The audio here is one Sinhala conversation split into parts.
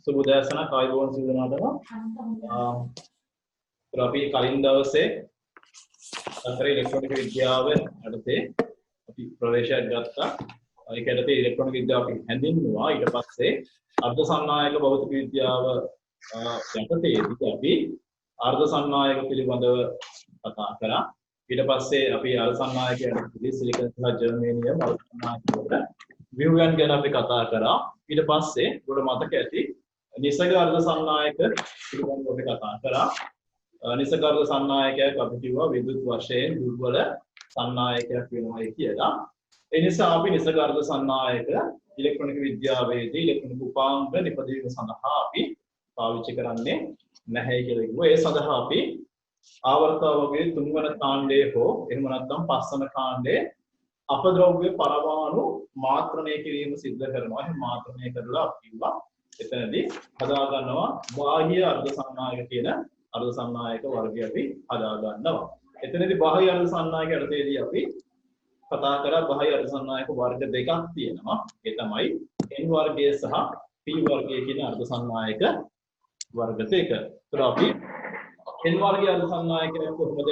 සුබෝදෑසන කායිබෝන් සිදුනාටම අපි කලින් දවසේ අතර ඉලෙක්ට්‍රොනික විද්‍යාව යටතේ අපි ප්‍රවේශයක් ගත්තා. ඒක යටතේ ඉලෙක්ට්‍රොනික විද්‍යාව අපි හැඳින්වුවා. ඊට පස්සේ අර්ධ සන්නායක භෞතික විද්‍යාව යටතේදී අපි අර්ධ සන්නායක පිළිබඳව කතා කරා. ඊට පස්සේ අපි අර්ධ සන්නායකයන්ගේ සිලිකන් සහ ජර්මේනියම් අර්ධ සන්නායකවල ව්‍යුහයන් ගැන අපි කතා කරා. ඊට පස්සේ උඩ මතක ඇති නිසග අර්ධ සන්නායක පිළිබඳව අපි කතා කරා. නිසග අර්ධ සන්නායකයක් අපි කිව්වා විද්‍යුත් වශයෙන් දුර්වල සන්නායකයක් වෙනවායි කියලා. ඒ නිසා අපි නිසග අර්ධ සන්නායක ඉලෙක්ට්‍රොනික විද්‍යාවේදී ඉලෙක්ට්‍රොනික උපාංග නිපදවීම සඳහා අපි පාවිච්චි කරන්නේ නැහැ කියලා කිව්වා. ඒ සඳහා අපි ආවර්තාවකයේ තුන්වන කාණ්ඩයේ හෝ එහෙම නැත්නම් පස්වන කාණ්ඩයේ අපද්‍රව්‍ය පරමාණු මාත්‍රණය කිරීම සිද්ධ කරනවා. එහෙනම් මාත්‍රණය කරලා අපි කිව්වා එතනදී හදා ගන්නවා බාහ්‍ය අර්ධ සන්නායක කියන අර්ධ සන්නායක වර්ගය අපි හදා ගන්නවා. එතනදී බාහ්‍ය අර්ධ සන්නායක යටතේදී අපි කතා කරා බාහ්‍ය අර්ධ සන්නායක වර්ග දෙකක් තියෙනවා. ඒ තමයි N වර්ගය සහ P වර්ගය කියන අර්ධ සන්නායක වර්ග දෙක. ඒතර අපි N වර්ගයේ අර්ධ සන්නායකයන් කොහොමද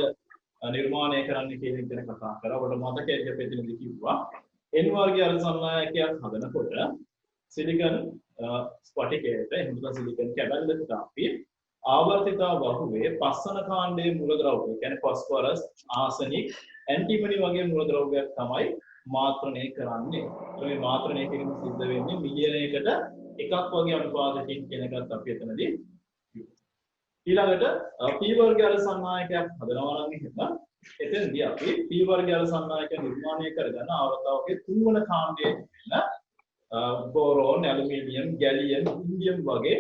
නිර්මාණය කරන්නේ කියන එක ගැන කතා කරා. ඔබට මතකයි අපි එතනදී කිව්වා N වර්ගයේ අර්ධ සන්නායකයක් හදනකොට සිලිකන් ස්ෆටිකයට එහෙම නැත්නම් සිලිකන් කැබල්ලකට අපි ආවර්තිතා වහුවේ පස්වන කාණ්ඩයේ මූලද්‍රව්‍ය කියන්නේ ෆොස්ෆරස්, ආසනික්, ඇන්ටිමනි වගේ මූලද්‍රව්‍යයක් තමයි මාත්‍රණය කරන්නේ. මේ මාත්‍රණය කිරීම සිද්ධ වෙන්නේ මිලියනයකට එකක් වගේ අනුපාතකින් කියන එකත් අපි එතනදී ඊළඟට P වර්ගයේ අර්ධ සන්නායකයක් හදනවා නම් එහෙම එතනදී අපි P වර්ගයේ අර්ධ සන්නායක නිර්මාණය කරගන්න ආවර්තාවකයේ තුන්වන කාණ්ඩයේ වෙන බෝරෝන්, ඇලුමිනියම්, ගැලියම්, ඉන්ඩියම් වගේ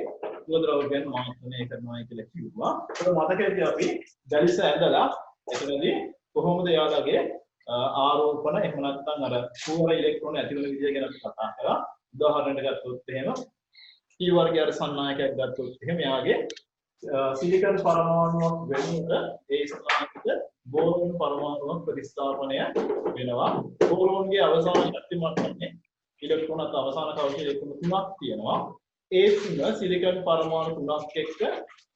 මූලද්‍රව්‍යයන් මාත්‍රණය කරනවා කියලා කිව්වා. ඒක මතකයි අපි දැලිස ඇඳලා එතනදී කොහොමද යාළගේ ආරෝපණ එහෙම නැත්නම් අර කුවර ඉලෙක්ට්‍රෝන ඇති වෙන විදිය ගැන කතා කරා. උදාහරණයක් ගත්තොත් එහෙම P වර්ගයේ අර්ධ සන්නායකයක් ගත්තොත් එහෙම යාගේ සිලිකන් පරමාණුවක් වෙනුවට ඒ සමානකට බෝරෝන් පරමාණුවක් ප්‍රතිස්ථාපනය වෙනවා. බෝරෝන්ගේ අවසාන ශක්ති මට්ටමේ ඉලෙක්ට්‍රෝනත් අවසාන කවච ඉලෙක්ට්‍රෝන තුනක් තියෙනවා. ඒ තුන සිලිකන් පරමාණු තුනක් එක්ක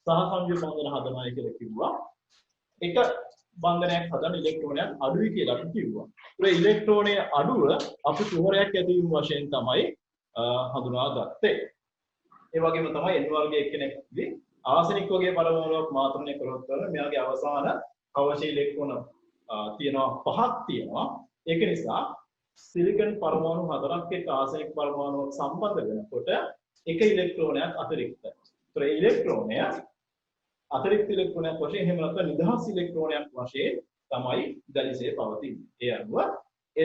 සහසංයෝග බන්ධන හදනයි කියලා කිව්වා. එක බන්ධනයක් හදන ඉලෙක්ට්‍රෝනයක් අඩුයි කියලා අපි කිව්වා. ඒ ඉලෙක්ට්‍රෝනයේ අඩුව අපි කුහරයක් ඇතිවීම වශයෙන් තමයි හඳුනාගත්තේ. ඒ වගේම තමයි N වර්ගයේ එක්කෙනෙක්දී ආසනික් වගේ පරමාණුවක් මාත්‍රණය කරොත් මෙයාගේ අවසාන කවච ඉලෙක්ට්‍රෝන තියෙනවා පහක් තියෙනවා. ඒක නිසා සිලිකන් පරමාණු හතරක් එක්ක ආසනික් පරමාණුවක් සම්බන්ධ වෙනකොට එක ඉලෙක්ට්‍රෝනයක් අතිරික්තයි. ඒතර ඒ ඉලෙක්ට්‍රෝනය අතිරික්ත ඉලෙක්ට්‍රෝනයක් වශයෙන් එහෙම නැත්නම් නිදහස් ඉලෙක්ට්‍රෝනයක් වශයෙන් තමයි දැලිසේ පවතින්නේ. ඒ අනුව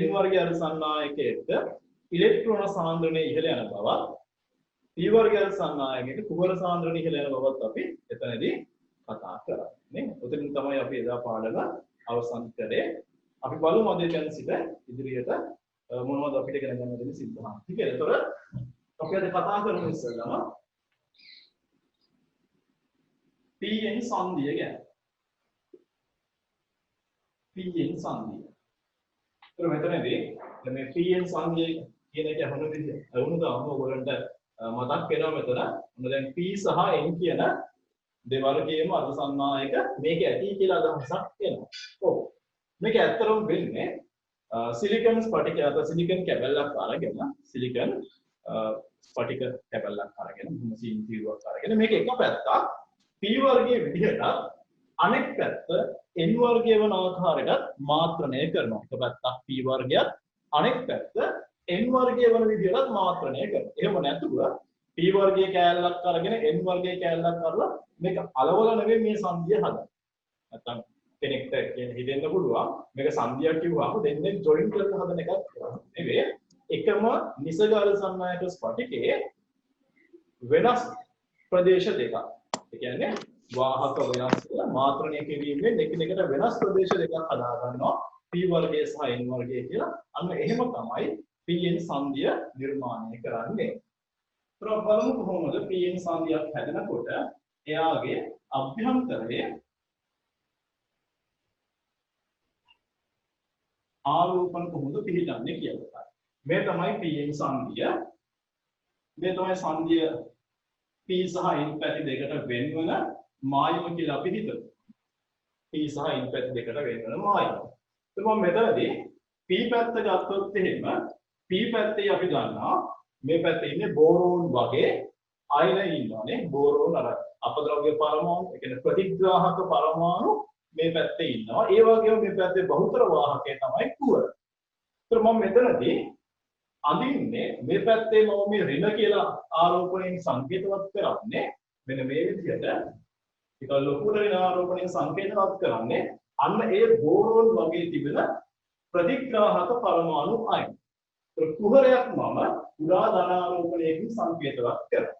N වර්ගයේ අර්ධ සන්නායකයක ඉලෙක්ට්‍රෝන සාන්ද්‍රණය ඉහළ යන බවත් P වර්ගයේ අර්ධ සන්නායකයක කුහර සාන්ද්‍රණය ඉහළ යන බවත් අපි එතනදී කතා කරා. නේ? උතනින් තමයි අපි එදා පාඩම අවසන් කරේ. අපි බලමු අද දැන් සිට ඉදිරියට මොනවද අපිට ඉගෙන ගන්න දෙන්නේ සිද්ධාන්ත කියලා. ඒතර අපි අද කතා කරමු ඉස්සෙල්ලාම PN සංදිය ගැන. PN සංදිය. ඒතර මෙතනදී මේ PN සංදිය කියන එක අහුනොත් ඔයගොල්ලන්ට මතක් වෙනවා මෙතන. මොන දැන් P සහ N කියන දෙවර්ගයේම අර්ධ සන්නායක මේක ඇති කියලා අදහසක් එනවා. ඔව්. මේක ඇත්තටම වෙන්නේ සිලිකන් ස්ෆටික අත සිලිකන් කැබල්ලක් අරගෙන සිලිකන් ස්ෆටික කැබල්ලක් අරගෙන මොහොසින් තීරුවක් අරගෙන මේක එක පැත්තක් P වර්ගයේ විදිහට අනෙක් පැත්ත N වර්ගයේ වන ආකාරයට මාත්‍රණය කරනවා. එක පැත්තක් P වර්ගයත් අනෙක් පැත්ත N වර්ගයේ වන විදිහට මාත්‍රණය කරනවා. එහෙම නැතුව P වර්ගයේ කෑල්ලක් අරගෙන N වර්ගයේ කෑල්ලක් කරලා මේක අලවල නෙවෙයි මේ සංදිය හදන්නේ. නැත්තම් කෙනෙක්ට හිතෙන්න පුළුවන් මේක සංදියක් කිව්වම දෙන්නෙන් ජොයින් කරලා හදන එකක් නෙවෙයි. එකම නිසග අර්ධ සන්නායක ස්ෆටිකයේ වෙනස් ප්‍රදේශ දෙකක්. ඒ කියන්නේ වාහක වෙනස් කරලා මාත්‍රණය කිරීමෙන් එකිනෙකට වෙනස් ප්‍රදේශ දෙකක් හදා ගන්නවා P වර්ගයේ සහ N වර්ගයේ කියලා. අන්න එහෙම තමයි PN සංදිය නිර්මාණය කරන්නේ. ඒතර බලමු කොහොමද PN සංදියක් හැදෙනකොට එයාගේ අභ්‍යන්තරයේ ආරෝපණ කොහොමද පිළිගන්නේ කියලා. මේ තමයි PN සංදිය. මේ තමයි සංදිය P සහ N පැති දෙකට වෙන්වන මායම කියලා අපි හිතමු. P සහ N පැති දෙකට වෙන්වන මායම. එතකොට මම මෙතනදී P පැත්ත ගත්තොත් එහෙම P පැත්තේ අපි ගන්නවා මේ පැත්තේ ඉන්නේ බෝරෝන් වගේ අයන ඉන්නවානේ. බෝරෝන් අර අපද්‍රව්‍ය පරමාණු, ඒ කියන්නේ ප්‍රතිග්‍රාහක පරමාණු මේ පැත්තේ ඉන්නවා. ඒ වගේම මේ පැත්තේ බහුතර වාහකය තමයි කුවර. ඒතර මම මෙතනදී අඳින්නේ මේ පැත්තේ මම මේ ඍණ කියලා ආරෝපණයෙන් සංකේතවත් කරන්නේ මෙන්න මේ විදිහට. ඒක ලොකු ඍණ ආරෝපණයෙන් සංකේතවත් කරන්නේ අන්න ඒ බෝරෝන් වගේ තිබෙන ප්‍රතිග්‍රාහක පරමාණු අයන. ඒතර කුහරයක් මම උඩා ධන ආරෝපණයකින් සංකේතවත් කරනවා.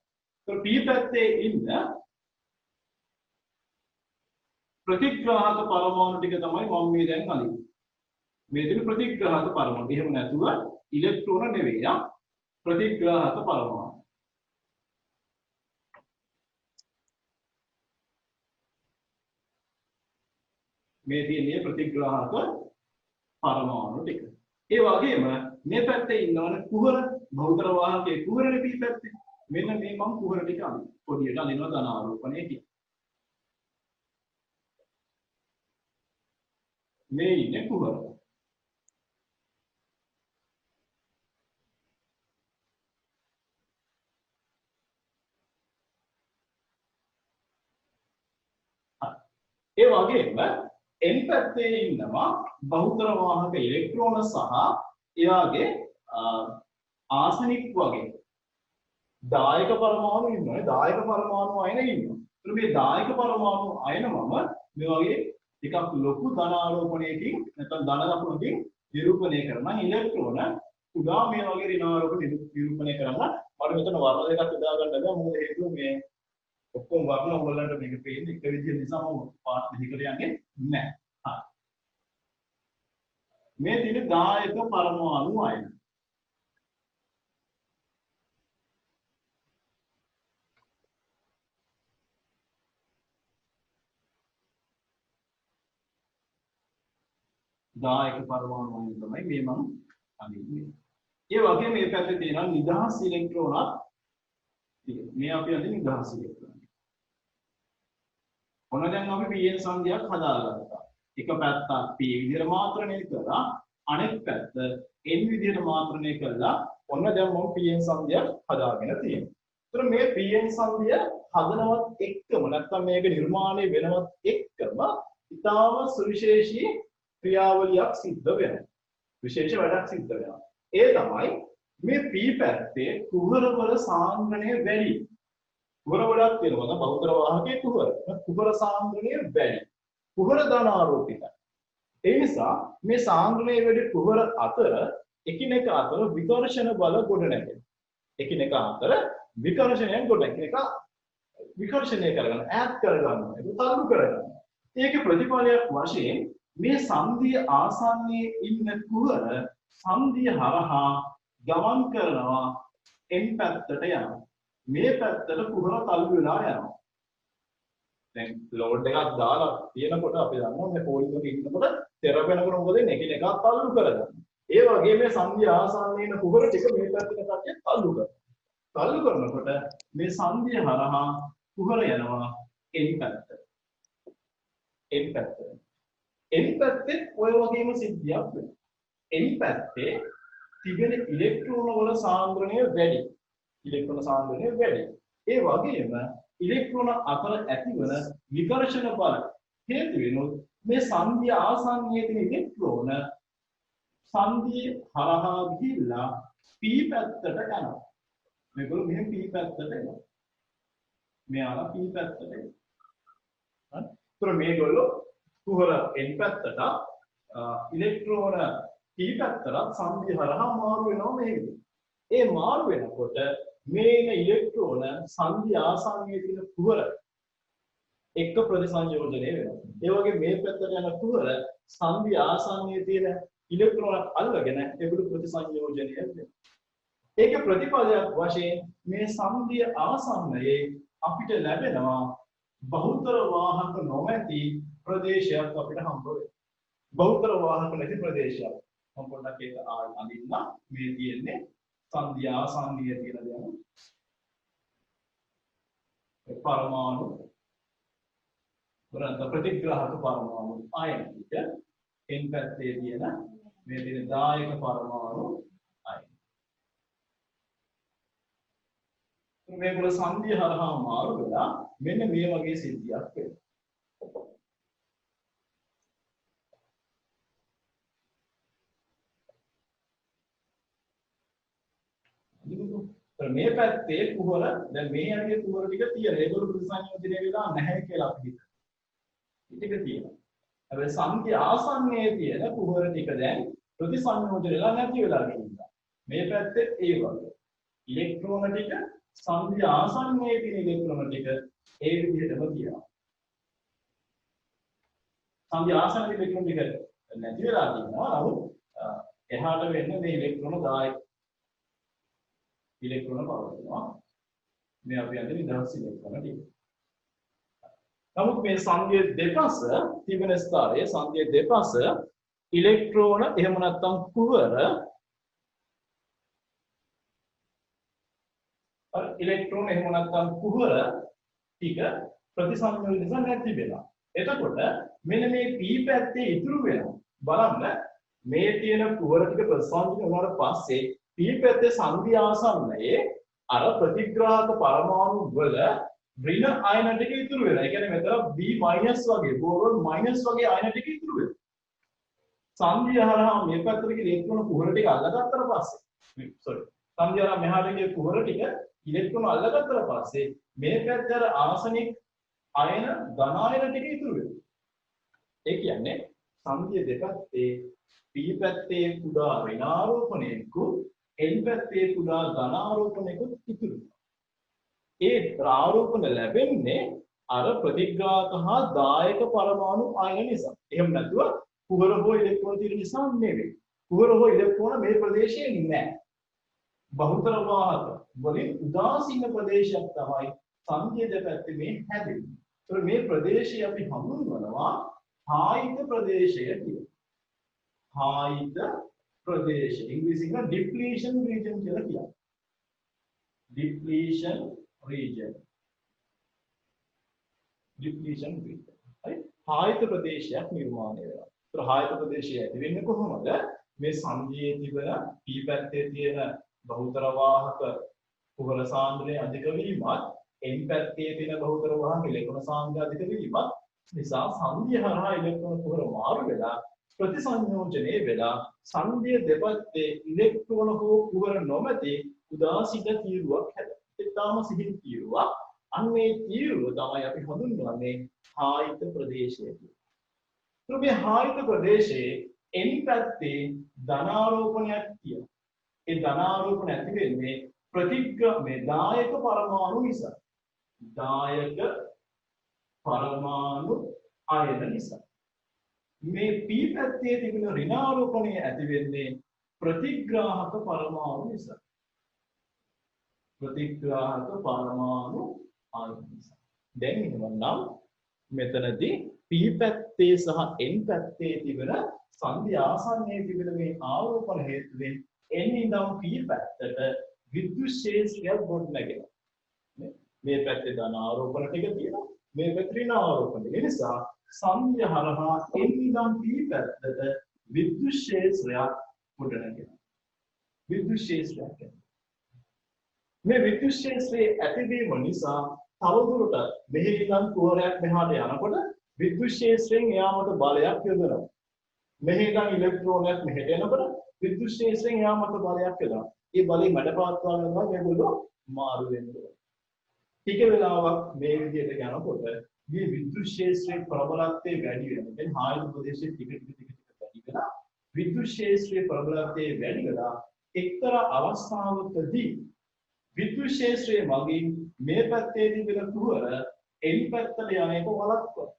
ඒතර P පැත්තේ ඉන්න ප්‍රතිග්‍රාහක පරමාණු ටික තමයි මම මේ දැන් අඳින්නේ. මේ දෙන ප්‍රතිග්‍රාහක පරමාණු. එහෙම නැතුව ඉලෙක්ට්‍රෝන නෙවෙයි ප්‍රතිග්‍රාහක පරමාණු. මේ තියෙන්නේ ප්‍රතිග්‍රාහක පරමාණු ටික. ඒ වගේම මේ පැත්තේ ඉන්නවනේ කුහර බහුතර වාහකයේ කුහරනේ P පැත්තේ. මෙන්න මේ මම කුහර ටික අඳිනවා. පොඩියට අඳිනවා ධන ආරෝපණයකින්. මේ ඉන්නේ කුහර. ඒ වගේම N පැත්තේ ඉන්නවා බහුතර වාහක ඉලෙක්ට්‍රෝන සහ එයාගේ ආසනික් වගේ දායක පරමාණු ඉන්නවා. දායක පරමාණු අයන ඉන්නවා. ඒත් මේ දායක පරමාණු අයනමම මේ වගේ ටිකක් ලොකු ධන ආරෝපණයකින් නැත්නම් ධන ලකුණකින් නිරූපණය කරන ඉලෙක්ට්‍රෝන උදා මේ වගේ ඍණ ආරෝපණ නිරූපණය කරන මට මෙතන වර්ණ දෙකක් උදා ගන්න බැහැ. මොකද හේතුව මේ ඔක්කොම වර්ණ ඔයගලන්ට මේක පේන්නේ එක විදිහ නිසා මම පාට දෙකකට යන්නේ නැහැ. මේ තියෙන දායක පරමාණු අයන. දායක පරමාණු අයන තමයි මේ මම අඳින්නේ. ඒ වගේම මේ පැත්තේ තියෙන නිදහස් ඉලෙක්ට්‍රෝන මේ අපි අඳින නිදහස් ඉලෙක්ට්‍රෝන. ඔන්න දැන් අපි pn සංඛ්‍යාවක් හදාගත්තා. එක පැත්තක් p විදිහට මාත්‍රණය කරලා අනෙක් පැත්ත n විදිහට මාත්‍රණය කළා. ඔන්න දැන් මම pn සංඛ්‍යාවක් හදාගෙන තියෙනවා. ඒතර මේ pn සංඛ්‍යාව හදනවත් එක්කම නැත්නම් මේක නිර්මාණය වෙනවත් එක්කම ඉතාම සුවිශේෂී ක්‍රියාවලියක් සිද්ධ වෙනවා. විශේෂ වැඩක් සිද්ධ වෙනවා. ඒ තමයි මේ p පැත්තේ කුහරවල සාන්ද්‍රණය වැඩි. කුහර ගොඩක් තියෙනවා. බහුතර වාහකයේ කුහර සාන්ද්‍රණය වැඩි. කුහර ධන ආරෝපිතයි. ඒ නිසා මේ සාන්ද්‍රණය වැඩි කුහර අතර එකිනෙක අතර විකර්ෂණ බල ගොඩ නැගෙනවා. එකිනෙක අතර විකර්ෂණයන් ගොඩ එකිනෙක විකර්ෂණය කරගන්න ඈත් කරගන්නවා. ඒක තල්ලු කරගන්නවා. ඒකේ ප්‍රතිඵලයක් වශයෙන් මේ සංධිය ආසන්නයේ ඉන්න කුහර සංධිය හරහා ගමන් කරනවා n පැත්තට යනවා. මේ පැත්තට කුහර තල්ලු වෙලා යනවා. දැන් ලෝඩ් එකක් දාලා තියෙනකොට අපි දන්නවා මේ පොලිස් එකේ ඉන්නකොට තෙරපෙනකොට මොකද වෙන්නේ? එකිනෙකක් තල්ලු කරගන්න. ඒ වගේ මේ සංධිය ආසන්නයේ ඉන්න කුහර ටික මේ පැත්තට කට්ටිය තල්ලු කරනවා. තල්ලු කරනකොට මේ සංධිය හරහා කුහර යනවා n පැත්තට. n පැත්තට. n පැත්තේ ඔය වගේම සිද්ධියක් වෙනවා. n පැත්තේ තිබෙන ඉලෙක්ට්‍රෝන වල සාන්ද්‍රණය වැඩි. ඉලෙක්ට්‍රෝන සාන්ද්‍රණය වැඩි. ඒ වගේම ඉලෙක්ට්‍රෝන අතර ඇතිවන විකර්ෂණ බල හේතු වෙනොත් මේ සංධිය ආසන්නයේ තියෙන ඉලෙක්ට්‍රෝන සංධිය හරහා ගිහිල්ලා p පැත්තට යනවා. මේගොල්ලෝ මෙහෙම p පැත්තට එනවා. මෙයාලා p පැත්තට එනවා. හරි. ඒතර මේගොල්ලෝ කුහර n පැත්තට ඉලෙක්ට්‍රෝන p පැත්තට සංධිය හරහා මාරු වෙනවා මේ විදිහට. ඒ මාරු වෙනකොට මේන ඉලෙක්ට්‍රෝන සංධිය ආසන්නයේ තියෙන කුහර එක්ක ප්‍රතිසංයෝජනය වෙනවා. ඒ වගේ මේ පැත්තට යන කුහර සංධිය ආසන්නයේ තියෙන ඉලෙක්ට්‍රෝන අල්ලගෙන ඒකට ප්‍රතිසංයෝජනය වෙනවා. ඒකේ ප්‍රතිඵලයක් වශයෙන් මේ සංධිය ආසන්නයේ අපිට ලැබෙනවා බහුතර වාහක නොමැති ප්‍රදේශයක් අපිට හම්බ වෙනවා. බහුතර වාහක නැති ප්‍රදේශයක්. මම පොඩ්ඩක් ඒක අඳින්න. මේ තියෙන්නේ සංධිය ආසන්නයේ තියෙන දේ. परमाणु වරන්ත ප්‍රතිග්‍රාහක පරමාණු අයන ටික n පැත්තේ තියෙන මේ තියෙන දායක පරමාණු අයන මේගොල්ල සංධිය හරහා මාරු වෙලා මෙන්න මේ වගේ සිද්ධියක් වෙනවා. මේ පැත්තේ කුහර දැන් මේ ඇගේ කුහර ටික තියෙන ඒගොල්ලෝ ප්‍රතිසංයෝජනය වෙලා නැහැ කියලා අපි හිතනවා. ටික තියෙනවා. හැබැයි සංඛ්‍ය ආසන්නයේ තියෙන කුහර ටික දැන් ප්‍රතිසංයෝජන වෙලා නැති වෙලා ගිහිල්ලා. මේ පැත්තේ ඒ වගේ. ඉලෙක්ට්‍රෝන ටික සංඛ්‍ය ආසන්නයේ තියෙන ඉලෙක්ට්‍රෝන ටික ඒ විදිහටම තියෙනවා. සංඛ්‍ය ආසන්නයේ ඉලෙක්ට්‍රෝන ටික නැති වෙලා තියෙනවා. නමුත් එහාට වෙන්නේ මේ ඉලෙක්ට්‍රෝන 10 ඉලෙක්ට්‍රෝන පවතිනවා. මේ අපි අද නිදහස් ඉලෙක්ට්‍රෝන ටික. නමුත් මේ සංඛ්‍ය දෙපස තිබෙන ස්ථානයේ සංඛ්‍ය දෙපස ඉලෙක්ට්‍රෝන එහෙම නැත්නම් කුහර ඉලෙක්ට්‍රෝන එහෙම නැත්නම් කුහර ටික ප්‍රතිසංයෝජන නිසා නැති වෙනවා. එතකොට මෙන්න මේ p පැත්තේ ඉතුරු වෙනවා. බලන්න මේ තියෙන කුහර ටික ප්‍රතිසංයෝජන වුණාට පස්සේ p පැත්තේ සංඛ්‍ය ආසන්නයේ අර ප්‍රතිග්‍රාහක පරමාණු වල ඍණ අයන ටික ඉතුරු වෙනවා. ඒ කියන්නේ මෙතන B- වගේ බෝරෝන් මයිනස් වගේ අයන ටික ඉතුරු වෙනවා. සංඛ්‍ය හරහා මේ පැත්තට ගිහ ඉලෙක්ට්‍රෝන කුහර ටික අල්ලගත්තට පස්සේ සංඛ්‍ය හරහා මෙහාට ගිය කුහර ටික ඉලෙක්ට්‍රෝන අල්ලගත්තට පස්සේ මේ පැත්තේ අර ආසනික අයන ධන අයන ටික ඉතුරු වෙනවා. ඒ කියන්නේ සංඛ්‍ය දෙපැත්තේ p පැත්තේ කුඩා ඍණාරෝපණයකුත් n පැත්තේ කුඩා ධනාරෝපණයකුත් ඉතුරු වෙනවා. ඒ ආරෝපණ ලැබෙන්නේ අර ප්‍රතිග්‍රාහක හා දායක පරමාණු අයන නිසා. එහෙම නැතුව කුහර හෝ ඉලෙක්ට්‍රෝන තියෙන නිසා නෙවෙයි. කුහර හෝ ඉලෙක්ට්‍රෝන මේ ප්‍රදේශයේ නැහැ. බහුතර වාහක වලින් උදාසීන ප්‍රදේශයක් තමයි සංඛ්‍ය දෙපැත්තේ මේ හැදෙන්නේ. ඒතර මේ ප්‍රදේශය අපි හඳුන්වනවා හායිත ප්‍රදේශය කියලා. හායිත ප්‍රදේශ ඉංග්‍රීසියෙන් depletion region කියලා කියනවා. depletion region. හරි හායිත ප්‍රදේශයක් නිර්මාණය වෙනවා. ඒතර හායිත ප්‍රදේශය ඇති වෙන්නේ කොහොමද? මේ සංඛ්‍යයේ තිබෙන p පැත්තේ තියෙන බහුතර වාහක කුහර සාන්ද්‍රණය අධික වීමත් n පැත්තේ තියෙන බහුතර වාහක ඉලෙක්ට්‍රෝන සාන්ද්‍රණය අධික වීමත් නිසා සංඛ්‍ය හරහා ඉලෙක්ට්‍රෝන කුහර මාරු වෙලා ප්‍රතිසංයෝජනයේ වෙලා සංඛ්‍ය දෙපැත්තේ ඉලෙක්ට්‍රෝන හෝ කුහර නොමැති උදාසීන තීරුවක් හැදෙනවා. ඊටාම සිහින් තීරුවක්. අන්නේ තීරුව තමයි අපි හඳුන්වන්නේ හායිත ප්‍රදේශය කියලා. මේ හායිත ප්‍රදේශයේ n පැත්තේ ධනාරෝපණයක් තියෙනවා. ඒ ධනාරෝපණ ඇති වෙන්නේ මේ දායක පරමාණු නිසා. දායක පරමාණු අයන නිසා. මේ p පැත්තේ තිබෙන ඍණාරෝපණය ඇති වෙන්නේ ප්‍රතිග්‍රාහක පරමාණු නිසා. ප්‍රතිග්‍රාහක පරමාණු අයන නිසා. දැන් එහෙනම් මෙතනදී p පැත්තේ සහ n පැත්තේ තිබෙන සංඛ්‍ය ආසන්නයේ තිබෙන මේ ආරෝපණ හේතුවෙන් n ඉඳන් p පැත්තට විද්‍යුත් ක්ෂේත්‍රයක් ගොඩනැගෙනවා. මේ පැත්තේ ධන ආරෝපණ ටික තියෙනවා. මේ පැත්තේ ඍණ ආරෝපණ. ඒ නිසා සංඛ්‍ය හරහා n ඉඳන් p පැත්තට විද්‍යුත් ක්ෂේත්‍රයක් ගොඩනැගෙනවා. විද්‍යුත් ක්ෂේත්‍රයක්. මේ විද්‍යුත් ක්ෂේත්‍රයේ ඇතිවීම නිසා තවදුරටත් මෙහි ඉඳන් කුහරයක් මෙහාට යනකොට විද්‍යුත් ක්ෂේත්‍රයෙන් එයාමට බලයක් යොදනවා. මෙහි ඉඳන් ඉලෙක්ට්‍රෝනයක් මෙහෙට එනකොට විද්‍යුත් ක්ෂේත්‍රයෙන් එයාමට බලයක් යොදනවා. ඒ බලය මැඩපවත්වා ගන්නවා මේගොල්ලෝ මාරු වෙනවා. ටික වෙලාවක් මේ විදිහට යනකොට මේ විද්‍යුත් ක්ෂේත්‍රයේ ප්‍රබලත්වය වැඩි වෙනවා. දැන් හායිත ප්‍රදේශයේ ටික වැඩි වෙනවා. විද්‍යුත් ක්ෂේත්‍රයේ ප්‍රබලත්වය වැඩි වෙලා එක්තරා අවස්ථාවකදී විද්‍යුත් ක්ෂේත්‍රයේ මගින් මේ පැත්තේ තිබෙන කුහර n පැත්තට යන එක වළක්වනවා.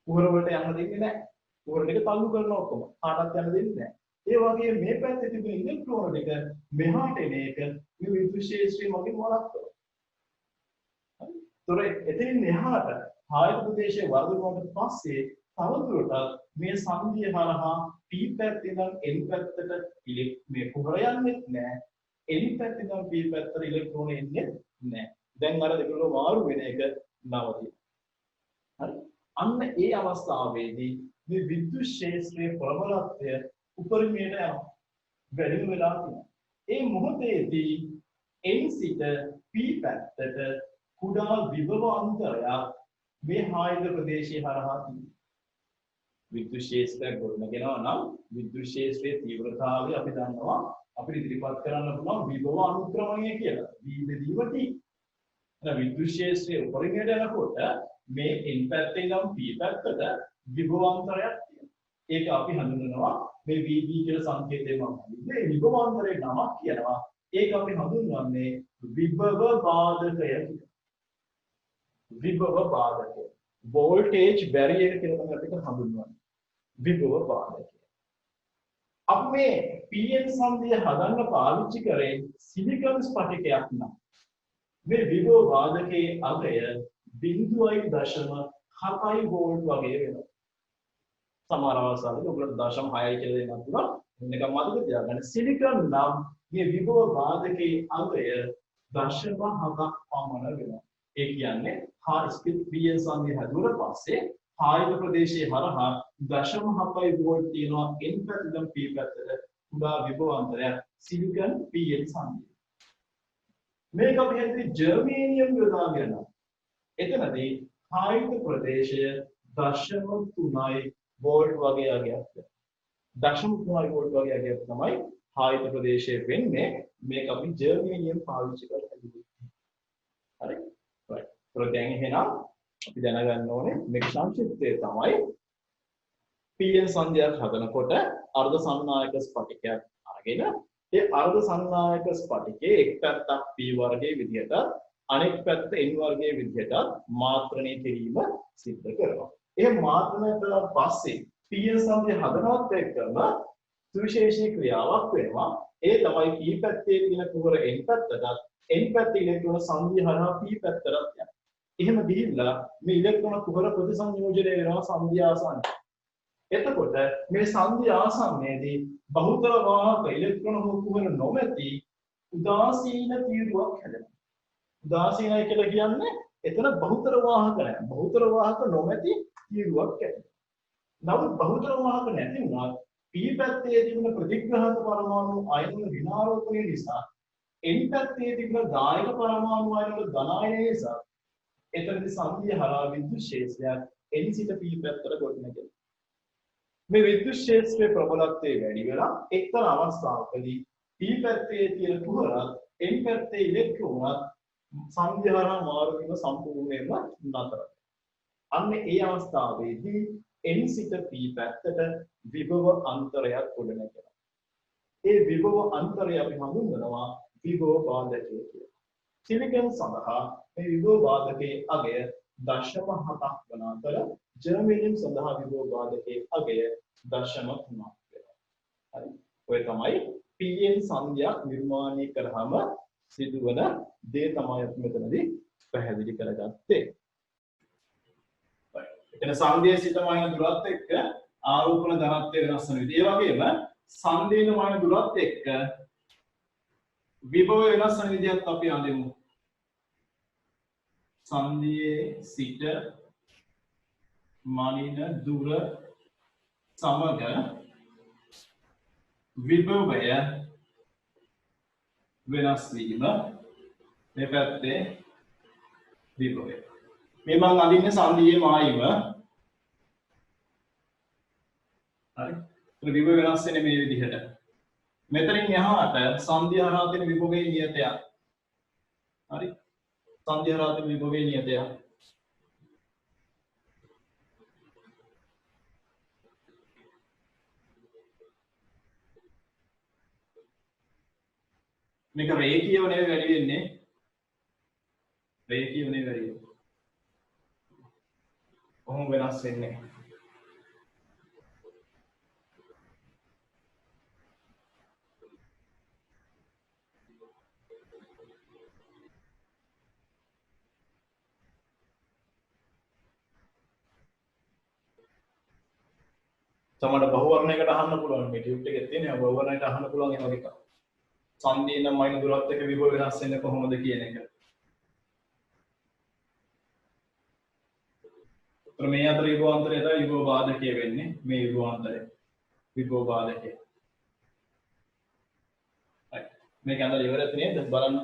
කුහර වලට යන්න දෙන්නේ නැහැ. කුහර ටික තල්ලු කරනවා ඔක්කොම. කාටවත් යන්න දෙන්නේ නැහැ. ඒ වගේ මේ පැත්තේ තිබෙන ඉලෙක්ට්‍රෝන ටික මෙහාට එන එක මේ විද්‍යුත් ක්ෂේත්‍රයේ මගින් වළක්වනවා. හරි. ඒතොර එතනින් එහාට හායිත ප්‍රදේශයේ වර්ධනයට පස්සේ තවදුරටත් මේ සංඛ්‍ය හරහා p පැත්තේ ඉඳන් n පැත්තට මේ කුහර යන්නේ නැහැ. n පැත්තේ ඉඳන් p පැත්තට ඉලෙක්ට්‍රෝන එන්නේ නැහැ. දැන් අර දෙකම මාරු වෙන එක නවතිනවා. හරි. අන්න ඒ අවස්ථාවේදී මේ විද්‍යුත් ක්ෂේත්‍රයේ ප්‍රබලත්වය උපරිමයට යනවා. වැඩිම වෙලා තියෙනවා. ඒ මොහොතේදී N සිට P පැත්තට කුඩා විභව අන්තරයක් මේ ආයත ප්‍රදේශයේ හරහා තියෙනවා. විද්‍යුත් ක්ෂේත්‍රයක් ගොඩනගෙනවා නම් විද්‍යුත් ක්ෂේත්‍රයේ තීව්‍රතාවය අපි දන්නවා අපිට ඉදිරිපත් කරන්න පුළුවන් විභව අනුක්‍රමණය කියලා. V බෙදීම T. එහෙනම් විද්‍යුත් ක්ෂේත්‍රයේ උපරිමයට යනකොට මේ N පැත්තේ ඉඳන් P පැත්තට විභවාන්තරයක් තියෙනවා. ඒක අපි හඳුන්වනවා මේ VB කියලා සංකේතයෙන් මම හඳුන්වන්නේ. මේ විභවාන්තරයේ නමක් කියනවා. ඒක අපි හඳුන්වන්නේ විභව බාධකය කියලා. විභව බාධකය. වෝල්ටේජ් බැරියර් කියලා තමයි අපි ඒක හඳුන්වන්නේ. විභව බාධකය. අපි මේ PN සංදිය හදන්න පාවිච්චි කරේ සිලිකන් ස්පටිකයක් නම් මේ විභව බාධකයේ අගය 0.7 වෝල්ට් වගේ වෙනවා. සමහර අවස්ථාවල ඔයගොල්ලෝ 0.6 කියලා දෙන්නත් පුළුවන්. මේක මතක තියාගන්න. සිලිකන් නම් මේ විභව බාධකයේ අගය 0.7ක් පමණ වෙනවා. ඒ කියන්නේ හා ස්පීඩ් PN සංදිය හැදුවට පස්සේ ආයත ප්‍රදේශයේ හරහා 0.7 වෝල්ට් තියෙනවා N පැත්තෙන් P පැත්තට කුඩා විභවාන්තරයක් සිලිකන් PN සංදිය. මේක අපි හිතේ ජර්මේනියම් යොදාගෙන එතනදී ආයත ප්‍රදේශය 0.3 වෝල්ට් වගේ අගයක් වෙනවා. 0.3 වෝල්ට් වගේ අගයක් තමයි ආයත ප්‍රදේශයේ වෙන්නේ. මේක අපි ජර්මේනියම් පාවිච්චි කරලා හදුවේ. හරි. right. දැන් එහෙනම් අපි දැනගන්න ඕනේ මේක සංක්ෂිප්තය තමයි PN සංඛ්‍යාවක් හදනකොට අර්ධ සන්නායක ස්පටිකයක් අරගෙන ඒ අර්ධ සන්නායක ස්පටිකයේ එක් පැත්තක් P වර්ගයේ විදිහට අනෙක් පැත්ත N වර්ගයේ විදිහට මාත්‍රණය කිරීම සිද්ධ කරනවා. එහෙනම් මාත්‍රණය කළා පස්සේ PN සංඛ්‍යාව හදනවත් එක්කම සුවිශේෂී ක්‍රියාවක් වෙනවා. ඒ තමයි P පැත්තේ තියෙන කුහර N පැත්තටත් N පැත්තේ ඉලෙක්ට්‍රෝන සංඛ්‍යාව හරහා P පැත්තට යනවා. එහෙම ගිහිල්ලා මේ ඉලෙක්ට්‍රෝන කුහර ප්‍රතිසංයෝජනය වෙනවා සංඛ්‍යා ආසන්නයේ. එතකොට මේ සංඛ්‍යා ආසන්නයේදී බහුතර වාහක ඉලෙක්ට්‍රෝන කුහර නොමැති උදාසීන තීරුවක් හැදෙනවා. උදාසීනයි කියලා කියන්නේ එතන බහුතර වාහක නැහැ. බහුතර වාහක නොමැති තීරුවක් හැදෙනවා. නමුත් බහුතර වාහක නැති වුණත් P පැත්තේ තිබෙන ප්‍රතිග්‍රහක පරමාණු අයන ඍණාරෝපණය නිසා N පැත්තේ තිබෙන දායක පරමාණු අයන ධනායනය නිසා එතනදී සංඛ්‍යා හරහා විද්‍යුත් ක්ෂේත්‍රයක් N සිට P පැත්තට ගොඩනගෙනවා. මේ විද්‍යුත් ක්ෂේත්‍රයේ ප්‍රබලත්වය වැඩි වෙලා එක්තරා අවස්ථාවකදී P පැත්තේ තියෙන කුහරත් N පැත්තේ ඉලෙක්ට්‍රෝනත් සංඛ්‍යා හරහා මාරු වීම සම්පූර්ණයෙන්ම නතර වෙනවා. අන්න ඒ අවස්ථාවේදී N සිට P පැත්තට විභව අන්තරයක් ගොඩනගෙනවා. ඒ විභව අන්තරය අපි හඳුන්වනවා විභව බාධකය කියලා. සිලිකන් සඳහා මේ විභව බාධකයේ අගය 0.7ක් වන අතර ජර්මේනියම් සඳහා විභව බාධකයේ අගය 0.3ක් වෙනවා. හරි. ඔය තමයි PN සංඛ්‍යාවක් නිර්මාණය කරාම සිදුවන දේ තමයි අපි මෙතනදී පැහැදිලි කරගත්තේ. එතන සංදේශ සිතමයින දුරත් එක්ක ආරෝපණ ධනත්වය වෙනස් වෙන විදිහ. ඒ වගේම සංදේශමයින දුරත් එක්ක විභව වෙනස් වෙන විදිහත් අපි අඳිමු. සංදියේ සිට මනින දුර සමග විභවය වෙනස් වීම මේ පැත්තේ විභවය. මේ මම අඳින්නේ සංදියේ මායිම. හරි. ඒ විභව වෙනස් වෙන්නේ මේ විදිහට. මෙතනින් එහාට සංදිය හරහා තියෙන විභවයේ නියතයක්. හරි. සංදිය හරහා තියෙන විභවයේ නියතයක්. මේක රේඛීයව නෙවෙයි වැඩි වෙන්නේ. රේඛීයව නෙවෙයි වැඩි වෙන්නේ. කොහොම වෙනස් වෙන්නේ? සමහර බහුවර්ණයකට අහන්න පුළුවන් මේ ටියුට් එකේ තියෙන බහුවර්ණයකට අහන්න පුළුවන් ඒ වගේ එකක්. සංදීන මයින දුරත් එක්ක විභව වෙනස් වෙන්නේ කොහොමද කියන එක. तो මේ අතර විභවාන්තරය තමයි විභව බාධකය වෙන්නේ මේ විභවාන්තරය විභව බාධකය. right මේක අnder ඉවරද නේද බලන්න.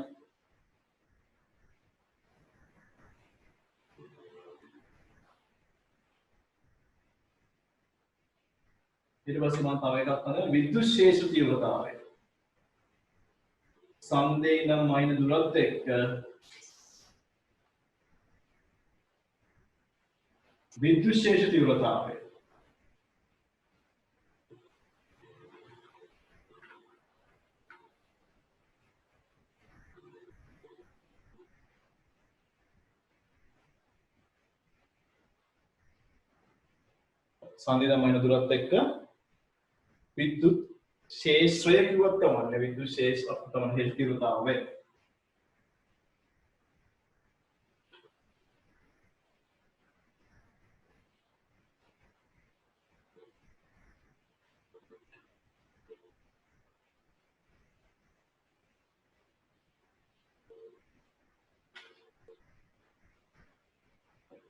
ඊට පස්සේ මම තව එකක් අහනවා විද්‍යුත් ශේෂ තීව්‍රතාවය. සන්දේ නම් මයින දුරත් එක්ක विद्युत शेष तीव्रता है सान्निध्यమైన දුරත් එක්ක විද්‍යුත් ශේෂ්ත්‍රය කිව්වත් කමන්නේ විද්‍යුත් ශේෂ්ත්‍රය තමයි හෙල් තීව්‍රතාවය.